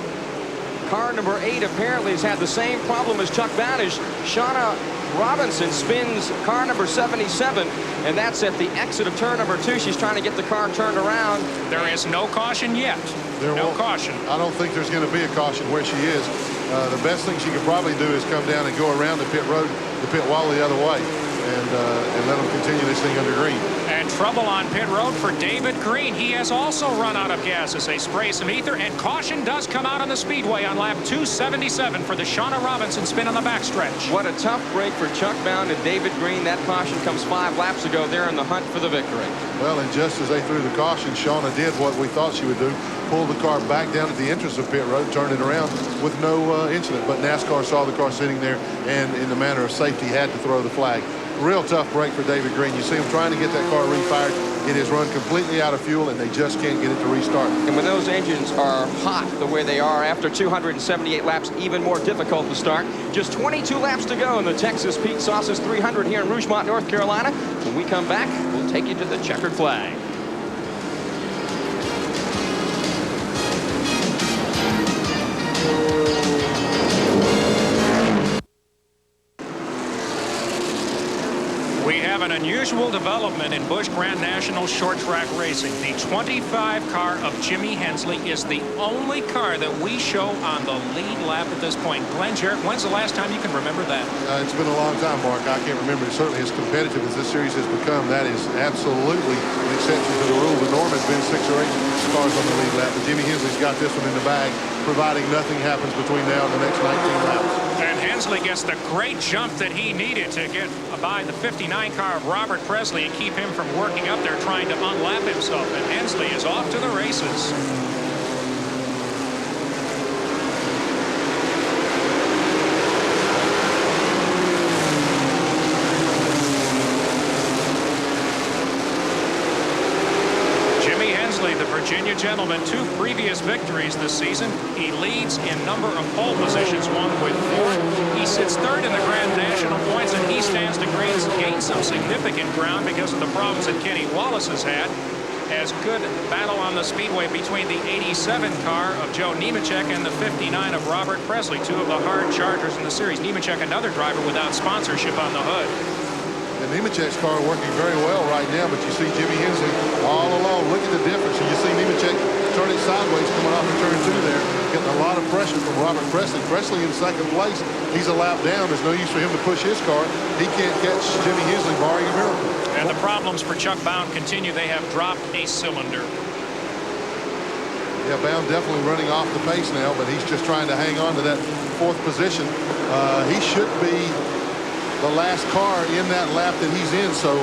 F: Car number 8 apparently has had the same problem as Chuck Bown. Shauna Robinson spins car number 77, and that's at the exit of turn number 2. She's trying to get the car turned around.
E: There is no caution yet. No caution.
P: I don't think there's going to be a caution where she is. The best thing she could probably do is come down and go around the pit road, the pit wall the other way, and let them continue this thing under green.
E: And trouble on pit road for David Green. He has also run out of gas as they spray some ether, and caution does come out on the speedway on lap 277 for the Shauna Robinson spin on the backstretch.
F: What a tough break for Chuck Bown and David Green. That caution comes 5 laps ago. They're in the hunt for the victory.
P: Well, and just as they threw the caution, Shauna did what we thought she would do. Pull the car back down at the entrance of pit road, turn it around with no incident. But NASCAR saw the car sitting there and in the manner of safety had to throw the flag. Real tough break for David Green. You see him trying to get that car refired. It has run completely out of fuel and they just can't get it to restart.
F: And when those engines are hot the way they are after 278 laps, even more difficult to start. Just 22 laps to go in the Texas Pete Sauces 300 here in Rougemont, North Carolina. When we come back, we'll take you to the checkered flag.
E: We have an unusual development in Busch Grand National short track racing. The 25 car of Jimmy Hensley is the only car that we show on the lead lap at this point. Glenn Jarrett, when's the last time you can remember that?
P: It's been a long time, Mark. I can't remember. It's certainly as competitive as this series has become. That is absolutely an exception to the rule. The norm has been 6 or 8 cars on the lead lap, but Jimmy Hensley's got this one in the bag, providing nothing happens between now and the next 19 laps.
E: And Hensley gets the great jump that he needed to get by the 59 car of Robert Presley and keep him from working up there trying to unlap himself. And Hensley is off to the races. The Virginia gentleman, 2 previous victories this season. He leads in number of pole positions, one with 4. He sits 3rd in the Grand National points, and he stands to gain some significant ground because of the problems that Kenny Wallace has had. As good battle on the speedway between the 87 car of Joe Nemechek and the 59 of Robert Presley, 2 of the hard chargers in the series. Nemechek, another driver without sponsorship on the hood.
P: and Nemechek's car working very well right now, but you see Jimmy Hensley all alone. Look at the difference. And you see Nemechek turn it sideways coming off of turn 2 there, getting a lot of pressure from Robert Presley. Presley in second place. He's a lap down. There's no use for him to push his car. He can't catch Jimmy Hensley, barring a miracle.
E: And the problems for Chuck Bound continue. They have dropped a cylinder.
P: Yeah, Bound definitely running off the pace now, but he's just trying to hang on to that 4th position. He should be the last car in that lap that he's in, so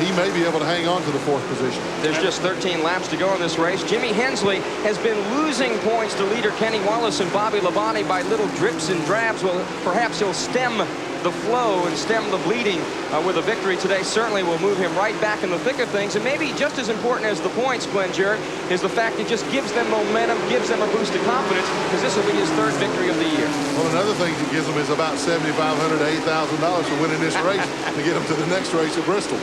P: he may be able to hang on to the 4th position.
B: There's just 13 laps to go in this race. Jimmy Hensley has been losing points to leader Kenny Wallace and Bobby Labonte by little drips and drabs. Well, perhaps he'll stem the flow and stem the bleeding with a victory today. Certainly will move him right back in the thick of things. And maybe just as important as the points, Glenn Jarrett, is the fact it just gives them momentum, gives them a boost of confidence, because this will be his 3rd victory of the year.
P: Well, another thing it gives him is about $7,500 to $8,000 for winning this race to get him to the next race at Bristol.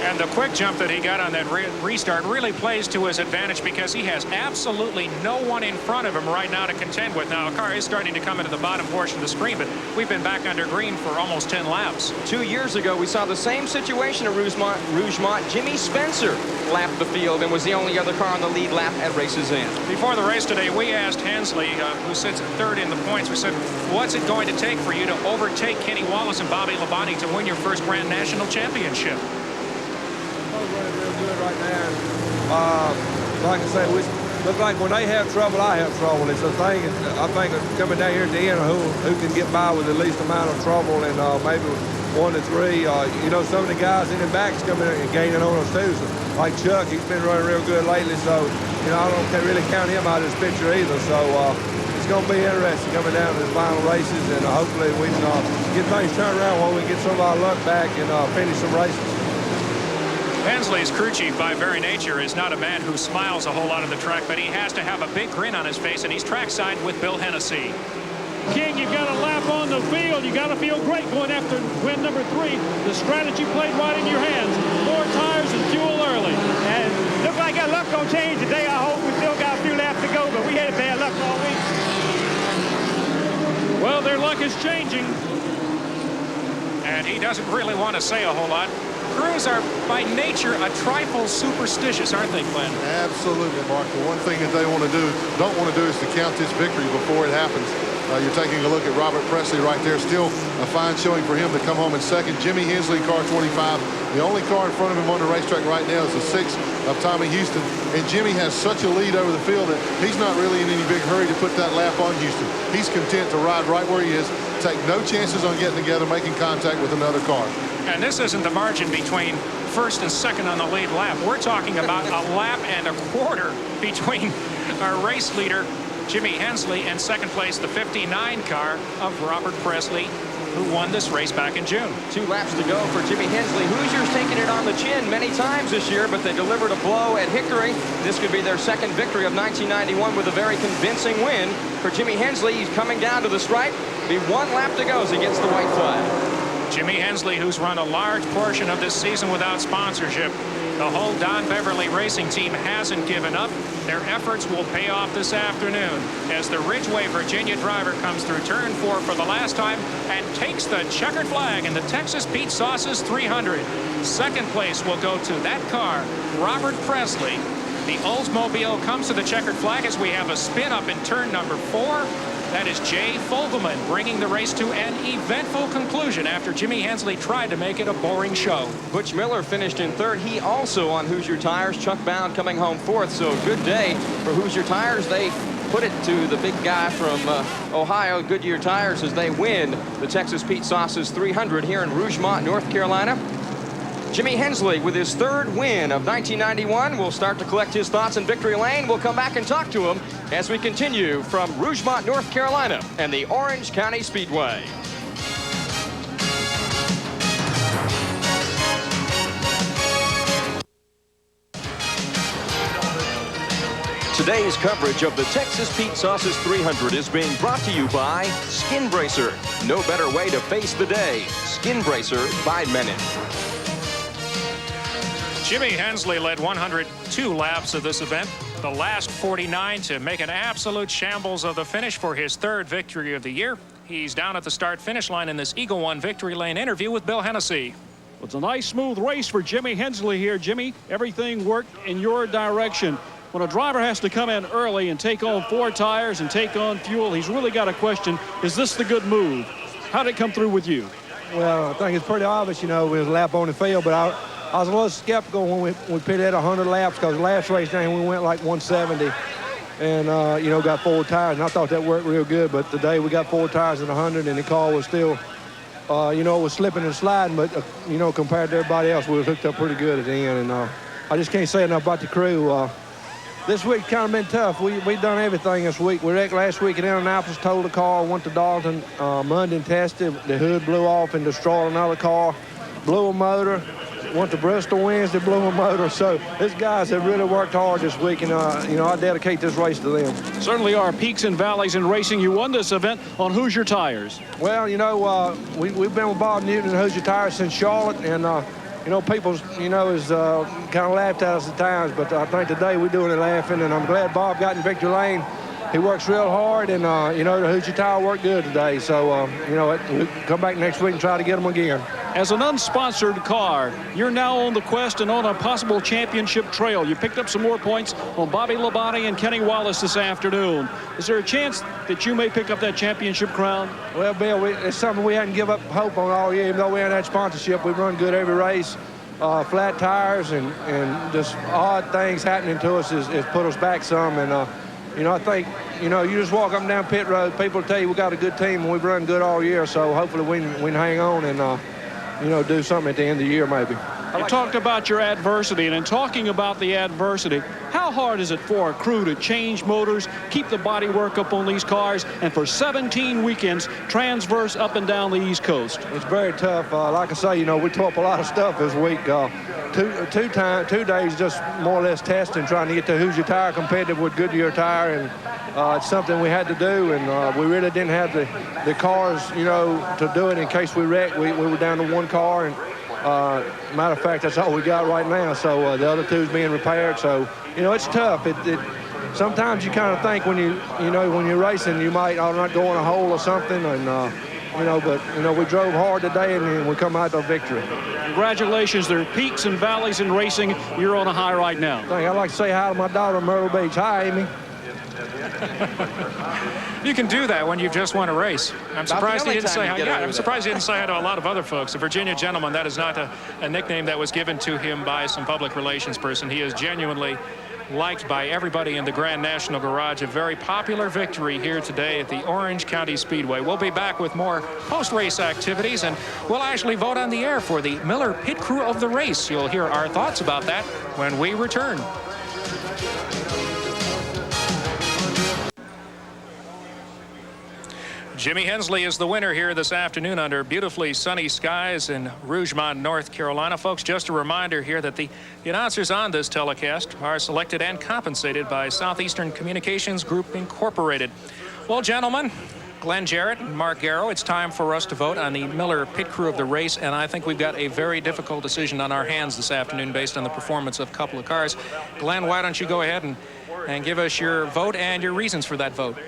E: And the quick jump that he got on that restart really plays to his advantage, because he has absolutely no one in front of him right now to contend with. Now, a car is starting to come into the bottom portion of the screen, but we've been back under green for almost 10 laps.
B: 2 years ago, we saw the same situation at Rougemont. Jimmy Spencer lapped the field and was the only other car on the lead lap at race's end.
E: Before the race today, we asked Hensley, who sits at 3rd in the points, we said, what's it going to take for you to overtake Kenny Wallace and Bobby Labonte to win your first Grand National Championship?
R: Running real good right now. Like I say, we look like when they have trouble, I have trouble. It's a thing. I think coming down here at the end, who can get by with the least amount of trouble, and maybe 1 to 3. You know, some of the guys in the back's coming in and gaining on us too. So, like Chuck, he's been running real good lately. So, you know, can't really count him out of this picture either. So it's going to be interesting coming down to the final races, and hopefully we can get things turned around while we get some of our luck back and finish some races.
E: Hensley's crew chief, by very nature, is not a man who smiles a whole lot on the track, but he has to have a big grin on his face, and he's trackside with Bill Hennessy.
S: King, you've got a lap on the field. You got to feel great going after win number 3. The strategy played right in your hands. 4 tires and fuel early.
O: And looks like our luck gonna change today. I hope we still got a few laps to go, but we had bad luck all week.
S: Well, their luck is changing.
E: And he doesn't really want to say a whole lot. Crews are, by nature, a trifle superstitious, aren't they, Glenn?
P: Absolutely, Mark. The one thing that they don't want to do is to count this victory before it happens. You're taking a look at Robert Presley right there. Still a fine showing for him to come home in 2nd. Jimmy Hensley, car 25. The only car in front of him on the racetrack right now is the 6th of Tommy Houston. And Jimmy has such a lead over the field that he's not really in any big hurry to put that lap on Houston. He's content to ride right where he is, take no chances on getting together, making contact with another car.
E: And this isn't the margin between 1st and 2nd on the lead lap. We're talking about a lap and a quarter between our race leader, Jimmy Hensley, and 2nd place, the 59 car of Robert Presley, who won this race back in June.
B: 2 laps to go for Jimmy Hensley. Hoosiers taking it on the chin many times this year, but they delivered a blow at Hickory. This could be their 2nd victory of 1991 with a very convincing win for Jimmy Hensley. He's coming down to the stripe. Be 1 lap to go as he gets the white flag.
E: Jimmy Hensley, who's run a large portion of this season without sponsorship. The whole Don Beverly racing team hasn't given up. Their efforts will pay off this afternoon as the Ridgeway, Virginia driver comes through turn 4 for the last time and takes the checkered flag in the Texas Pete Sauces 300. 2nd place will go to that car, Robert Presley. The Oldsmobile comes to the checkered flag as we have a spin up in turn number 4. That is Jay Fogelman bringing the race to an eventful conclusion after Jimmy Hensley tried to make it a boring show.
B: Butch Miller finished in 3rd. He also on Hoosier tires. Chuck Bound coming home 4th. So good day for Hoosier tires. They put it to the big guy from Ohio, Goodyear Tires, as they win the Texas Pete Sauces 300 here in Rougemont, North Carolina. Jimmy Hensley with his 3rd win of 1991 will start to collect his thoughts in victory lane. We'll come back and talk to him as we continue from Rougemont, North Carolina and the Orange County Speedway.
D: Today's coverage of the Texas Pete Sauces 300 is being brought to you by Skin Bracer. No better way to face the day. Skin Bracer by Menin.
E: Jimmy Hensley led 102 laps of this event. The last 49 to make an absolute shambles of the finish for his 3rd victory of the year. He's down at the start-finish line in this Eagle One Victory Lane interview with Bill Hennessy.
S: Well, it's a nice, smooth race for Jimmy Hensley here. Jimmy, everything worked in your direction. When a driver has to come in early and take on 4 tires and take on fuel, he's really got to question, is this the good move? How did it come through with you?
R: Well, I think it's pretty obvious, you know, with a lap on the field, but I was a little skeptical when we pitted at 100 laps because last race day we went like 170 and, you know, got 4 tires, and I thought that worked real good. But today we got 4 tires at 100, and the car was still, you know, it was slipping and sliding, but, you know, compared to everybody else, we were hooked up pretty good at the end. And I just can't say enough about the crew. This week kind of been tough. We done everything this week. We wrecked last week at Indianapolis, towed the car, went to Dalton, Monday and tested. The hood blew off and destroyed another car, blew a motor. Went to Bristol Wednesday, blew a motor. So these guys have really worked hard this week, and, you know, I dedicate this race to them.
S: Certainly are peaks and valleys in racing. You won this event on Hoosier Tires.
R: Well, you know, we've been with Bob Newton and Hoosier Tires since Charlotte, and, you know, people, you know, is kind of laughed at us at times, but I think today we're doing it laughing, and I'm glad Bob got in victory lane. He works real hard, and, you know, the Hoosier Tire worked good today. So, you know, we'll come back next week and try to get them again.
S: As an unsponsored car, you're now on the quest and on a possible championship trail. You picked up some more points on Bobby Labonte and Kenny Wallace this afternoon. Is there a chance that you may pick up that championship crown?
R: Well, Bill, it's something we hadn't give up hope on all year. Even though we hadn't had sponsorship, we've run good every race. Flat tires and just odd things happening to us has put us back some. And, you know, I think, you know, you just walk up and down pit road, people tell you we got a good team and we've run good all year. So hopefully we can hang on and, you know, do something at the end of the year maybe.
S: You talked about your adversity, and in talking about the adversity, how hard is it for a crew to change motors, keep the body work up on these cars, and for 17 weekends transverse up and down the East Coast?
R: It's very tough. Like I say, you know, we tore up a lot of stuff this week. 2 days just more or less testing, trying to get the Hoosier Tire competitive with Goodyear Tire, and it's something we had to do, and we really didn't have the cars, you know, to do it in case we wrecked. We were down to 1 car, and matter of fact, that's all we got right now. So the other 2's being repaired. So, you know, it's tough. Sometimes you kind of think when when you're racing, you might not go in a hole or something, and you know, but you know, we drove hard today, and we come out to a victory.
S: Congratulations. There are peaks and valleys in racing. You're on a high right now.
R: I'd like to say hi to my daughter, Myrtle Beach. Hi, Amy.
E: You can do that when you've just won a race. I'm surprised he didn't say hi. Yeah, I'm surprised he didn't say hi to a lot of other folks. The Virginia Gentleman, that is not a nickname that was given to him by some public relations person. He is genuinely liked by everybody in the Grand National Garage. A very popular victory here today at the Orange County Speedway. We'll be back with more post-race activities, and we'll actually vote on the air for the Miller Pit Crew of the Race. You'll hear our thoughts about that when we return. Jimmy Hensley is the winner here this afternoon under beautifully sunny skies in Rougemont, North Carolina. Folks, just a reminder here that the announcers on this telecast are selected and compensated by Southeastern Communications Group Incorporated. Well, gentlemen, Glenn Jarrett and Mark Garrow, it's time for us to vote on the Miller Pit Crew of the Race, and I think we've got a very difficult decision on our hands this afternoon based on the performance of a couple of cars. Glenn, why don't you go ahead and give us your vote and your reasons for that vote?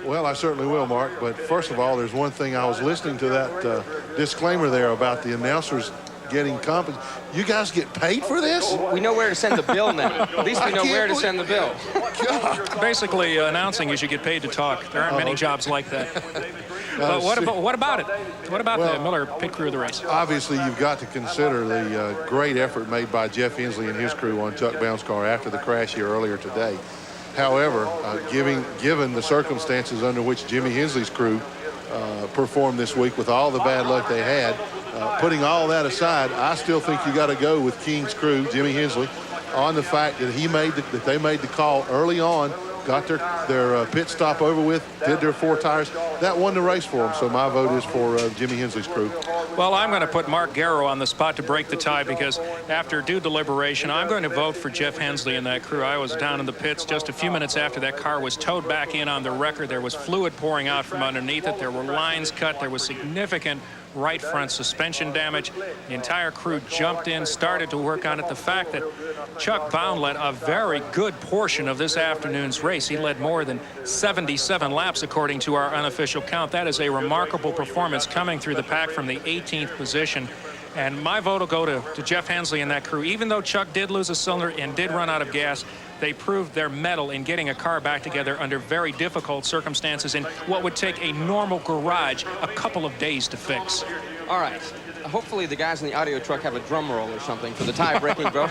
P: Well, I certainly will, Mark. But first of all, there's one thing. I was listening to that disclaimer there about the announcers getting compensated. You guys get paid for this?
B: We know where to send the bill now. At least we know where to send the bill.
P: God.
E: Basically, announcing is you get paid to talk. There aren't many jobs like that. But what about it? What about the Miller Pit Crew of the Race?
P: Obviously, you've got to consider the great effort made by Jeff Hensley and his crew on Chuck Bound's car after the crash here earlier today. However, given the circumstances under which Jimmy Hensley's crew performed this week with all the bad luck they had, putting all that aside, I still think you got to go with King's crew, Jimmy Hensley, on the fact that they made the call early on, got their pit stop over with, did their 4 tires. That won the race for them. So my vote is for Jimmy Hensley's crew.
E: Well, I'm going to put Mark Garrow on the spot to break the tie, because after due deliberation, I'm going to vote for Jeff Hensley and that crew. I was down in the pits just a few minutes after that car was towed back in on the record. There was fluid pouring out from underneath it. There were lines cut. There was significant right front suspension damage. The entire crew jumped in, started to work on it. The fact that Chuck Bound led a very good portion of this afternoon's race. He led more than 77 laps according to our unofficial count. That is a remarkable performance coming through the pack from the 18th position. And my vote will go to Jeff Hensley and that crew. Even though Chuck did lose a cylinder and did run out of gas, they proved their mettle in getting a car back together under very difficult circumstances in what would take a normal garage a couple of days to fix.
B: All right. Hopefully the guys in the audio truck have a drum roll or something for the tie-breaking vote.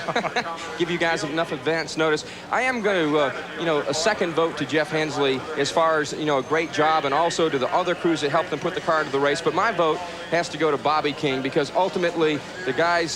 B: Give you guys enough advance notice. I am going to, a second vote to Jeff Hensley as far as, a great job, and also to the other crews that helped them put the car into the race. But my vote has to go to Bobby King, because ultimately the guys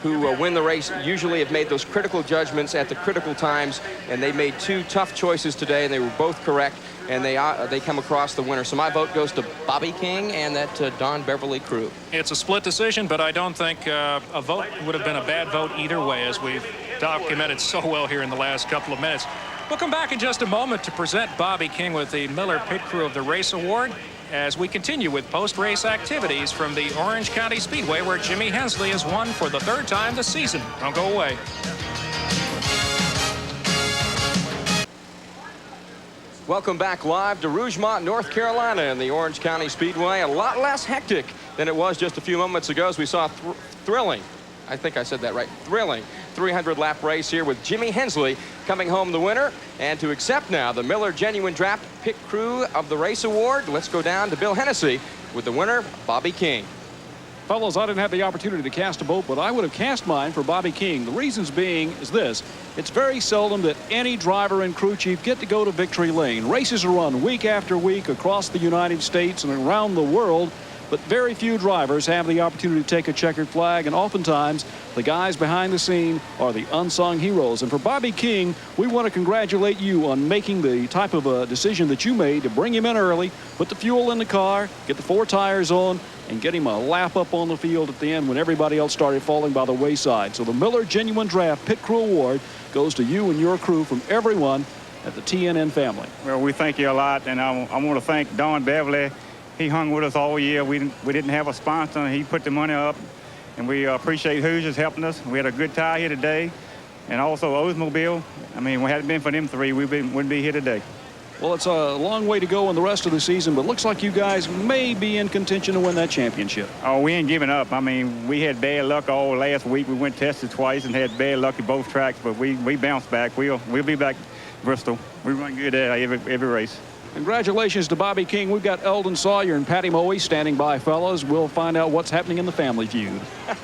B: who win the race usually have made those critical judgments at the critical times, and they made two tough choices today, and they were both correct, and they come across the winner. So my vote goes to Bobby King and that Don Beverly crew.
E: It's a split decision, but I don't think a vote would have been a bad vote either way, as we've documented so well here in the last couple of minutes. We'll come back in just a moment to present Bobby King with the Miller Pit Crew of the Race Award as we continue with post-race activities from the Orange County Speedway, where Jimmy Hensley has won for the third time this season. Don't go away.
B: Welcome back live to Rougemont, North Carolina, in the Orange County Speedway. A lot less hectic than it was just a few moments ago, as we saw thrilling, I think I said that right, thrilling 300-lap race here with Jimmy Hensley coming home the winner. And to accept now the Miller Genuine Draft Pit Crew of the Race Award, let's go down to Bill Hennessy with the winner, Bobby King.
S: Fellows, I didn't have the opportunity to cast a vote, but I would have cast mine for Bobby King. The reasons being is this: it's very seldom that any driver and crew chief get to go to victory lane. Races are run week after week across the United States and around the world, but very few drivers have the opportunity to take a checkered flag, and oftentimes the guys behind the scene are the unsung heroes. And for Bobby King, we want to congratulate you on making the type of a decision that you made to bring him in early, put the fuel in the car, get the 4 tires on, and get him a lap up on the field at the end when everybody else started falling by the wayside. So the Miller Genuine Draft Pit Crew Award goes to you and your crew from everyone at the TNN family.
O: Well, we thank you a lot, and I want to thank Don Beverly. He hung with us all year. We didn't have a sponsor. He put the money up, and we appreciate Hoosiers helping us. We had a good tie here today, and also Oldsmobile. I mean, if it hadn't been for them three, we wouldn't be here today.
S: Well, it's a long way to go in the rest of the season, but looks like you guys may be in contention to win that championship.
O: Oh, we ain't giving up. I mean, we had bad luck all last week. We went tested twice and had bad luck at both tracks, but we bounced back. We'll be back Bristol. We run good at every race.
S: Congratulations to Bobby King. We've got Eldon Sawyer and Patty Moe standing by, fellas. We'll find out what's happening in the family feud.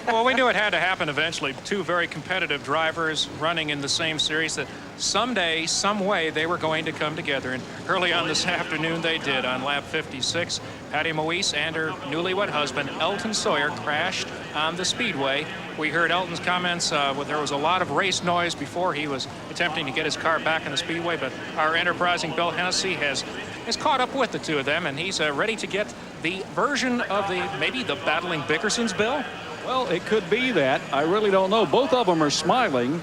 E: Well, we knew it had to happen eventually. Two very competitive drivers running in the same series, that someday, some way, they were going to come together. And early on this afternoon, they did. On lap 56, Patty Moise and her newlywed husband, Eldon Sawyer, crashed on the speedway. We heard Eldon's comments. There was a lot of race noise before he was attempting to get his car back in the speedway, but our enterprising Bill Hennessy has caught up with the two of them, and he's ready to get the version of maybe the battling Bickersons, Bill?
S: Well, it could be that. I really don't know. Both of them are smiling.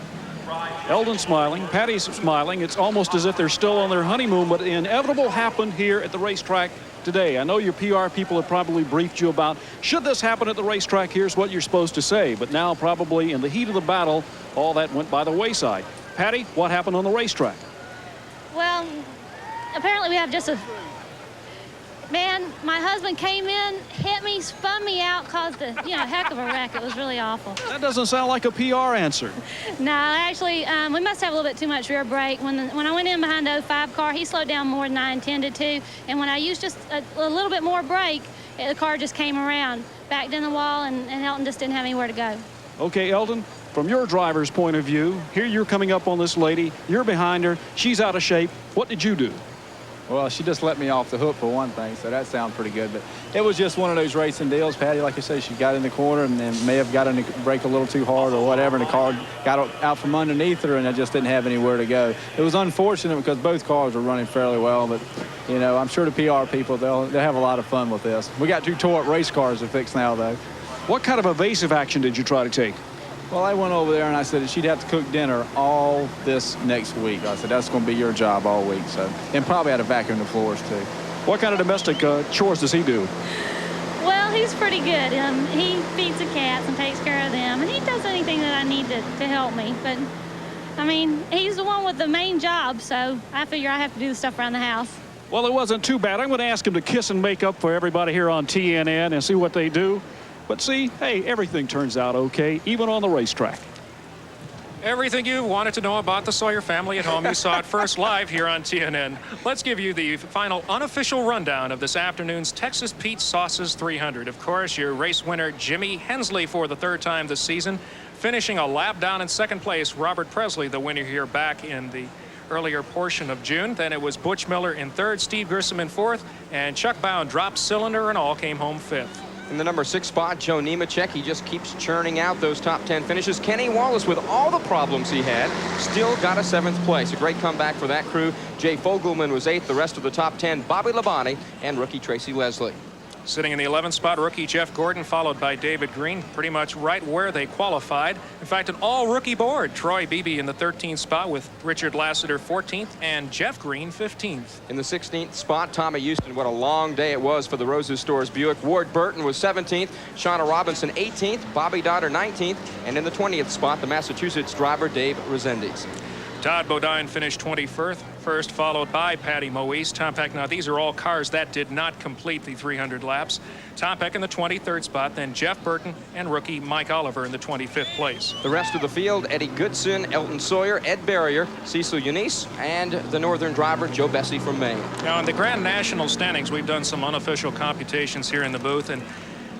S: Eldon's smiling, Patty's smiling. It's almost as if they're still on their honeymoon, but the inevitable happened here at the racetrack today. I know your PR people have probably briefed you about, should this happen at the racetrack, here's what you're supposed to say. But now, probably in the heat of the battle, all that went by the wayside. Patty, what happened on the racetrack?
T: Well, apparently we have just a... Man, my husband came in, hit me, spun me out, caused a heck of a wreck. It was really awful.
S: That doesn't sound like a PR answer.
T: No, actually, we must have a little bit too much rear brake. When I went in behind the 05 car, he slowed down more than I intended to. And when I used just a little bit more brake, the car just came around, backed in the wall, and Elton just didn't have anywhere to go.
S: Okay, Eldon, from your driver's point of view, here you're coming up on this lady, you're behind her, she's out of shape. What did you do?
L: Well, she just let me off the hook for one thing, so that sounds pretty good. But it was just one of those racing deals, Patty. Like you said, she got in the corner and then may have got in the brake a little too hard or whatever, and the car got out from underneath her, and I just didn't have anywhere to go. It was unfortunate because both cars were running fairly well, but, I'm sure the PR people, they'll have a lot of fun with this. We got 2 tore-up race cars to fix now, though.
S: What kind of evasive action did you try to take?
L: Well, I went over there and I said she'd have to cook dinner all this next week. I said, that's going to be your job all week. And probably had to vacuum the floors, too.
S: What kind of domestic chores does he do?
T: Well, he He's pretty good. He feeds the cats and takes care of them, and he does anything that I need to help me. But, I mean, he's the one with the main job, so I figure I have to do the stuff around the house.
S: Well, it wasn't too bad. I'm going to ask him to kiss and make up for everybody here on TNN and see what they do. But see, hey, everything turns out okay, even on the racetrack.
E: Everything you wanted to know about the Sawyer family at home, you saw it first live here on TNN. Let's give you the final unofficial rundown of this afternoon's Texas Pete Sauces 300. Of course, your race winner, Jimmy Hensley, for the third time this season, finishing a lap down in second place. Robert Presley, the winner here back in the earlier portion of June. Then it was Butch Miller in third, Steve Grissom in fourth, and Chuck Bound dropped cylinder and all came home fifth.
B: In the number 6 spot, Joe Nemechek, he just keeps churning out those top 10 finishes. Kenny Wallace, with all the problems he had, still got a 7th place. A great comeback for that crew. Jay Fogelman was 8th. The rest of the top 10, Bobby Labonte and rookie Tracy Leslie.
E: Sitting in the 11th spot, rookie Jeff Gordon, followed by David Green, pretty much right where they qualified. In fact, an all-rookie board. Troy Beebe in the 13th spot with Richard Lassiter 14th and Jeff Green 15th.
B: In the 16th spot, Tommy Houston. What a long day it was for the Roses Stores Buick. Ward Burton was 17th, Shauna Robinson 18th, Bobby Dodder 19th, and in the 20th spot, the Massachusetts driver Dave Resendiz.
E: Todd Bodine finished 21st, followed by Patty Moise. Tom Peck, now these are all cars that did not complete the 300 laps. Tom Peck in the 23rd spot, then Jeff Burton and rookie Mike Oliver in the 25th place.
B: The rest of the field, Eddie Goodson, Elton Sawyer, Ed Barrier, Cecil Eunice, and the northern driver Joe Bessie from Maine.
E: Now in the Grand National standings, we've done some unofficial computations here in the booth, and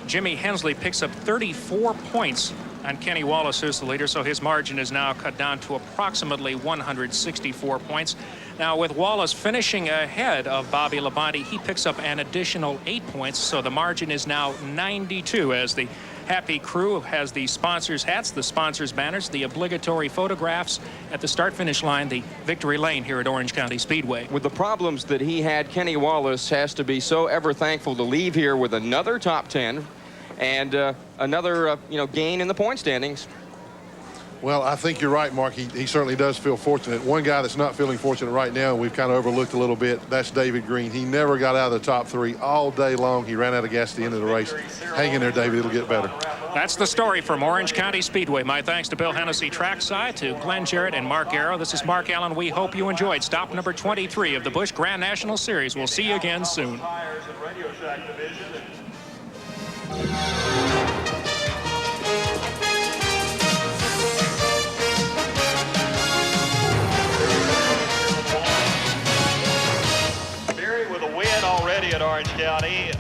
E: Jimmy Hensley picks up 34 points on Kenny Wallace, who's the leader, so his margin is now cut down to approximately 164 points. Now, with Wallace finishing ahead of Bobby Labonte, he picks up an additional 8 points, so the margin is now 92 as the Happy Crew has the sponsors' hats, the sponsors' banners, the obligatory photographs at the start-finish line, the victory lane here at Orange County Speedway.
B: With the problems that he had, Kenny Wallace has to be so ever thankful to leave here with another top 10 and another gain in the point standings.
P: Well, I think you're right, Mark. He certainly does feel fortunate. One guy that's not feeling fortunate right now, and we've kind of overlooked a little bit, that's David Green. He never got out of the top 3 all day long. He ran out of gas at the end of the race. Hang in there, David. It'll get better.
E: That's the story from Orange County Speedway. My thanks to Bill Hennessy trackside, to Glenn Jarrett and Mark Arrow. This is Mark Allen. We hope you enjoyed stop number 23 of the Busch Grand National Series. We'll see you again soon.
H: With a win already at Orange County.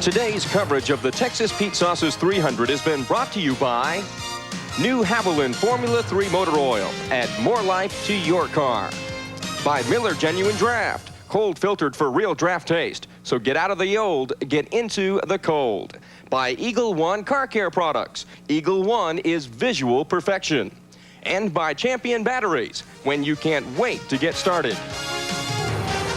B: Today's coverage of the Texas Pete Sauces 300 has been brought to you by new Haviland Formula 3 motor oil. Add more life to your car. By Miller Genuine Draft, cold filtered for real draft taste. So get out of the old, get into the cold. By Eagle One Car Care Products. Eagle One is visual perfection. And by Champion Batteries, when you can't wait to get started.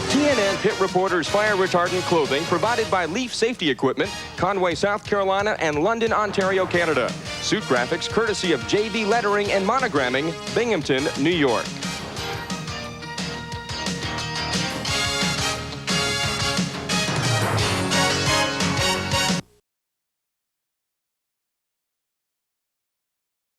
B: TNN Pit Reporters fire retardant clothing provided by Leaf Safety Equipment, Conway, South Carolina, and London, Ontario, Canada. Suit graphics courtesy of JV Lettering and Monogramming, Binghamton, New York.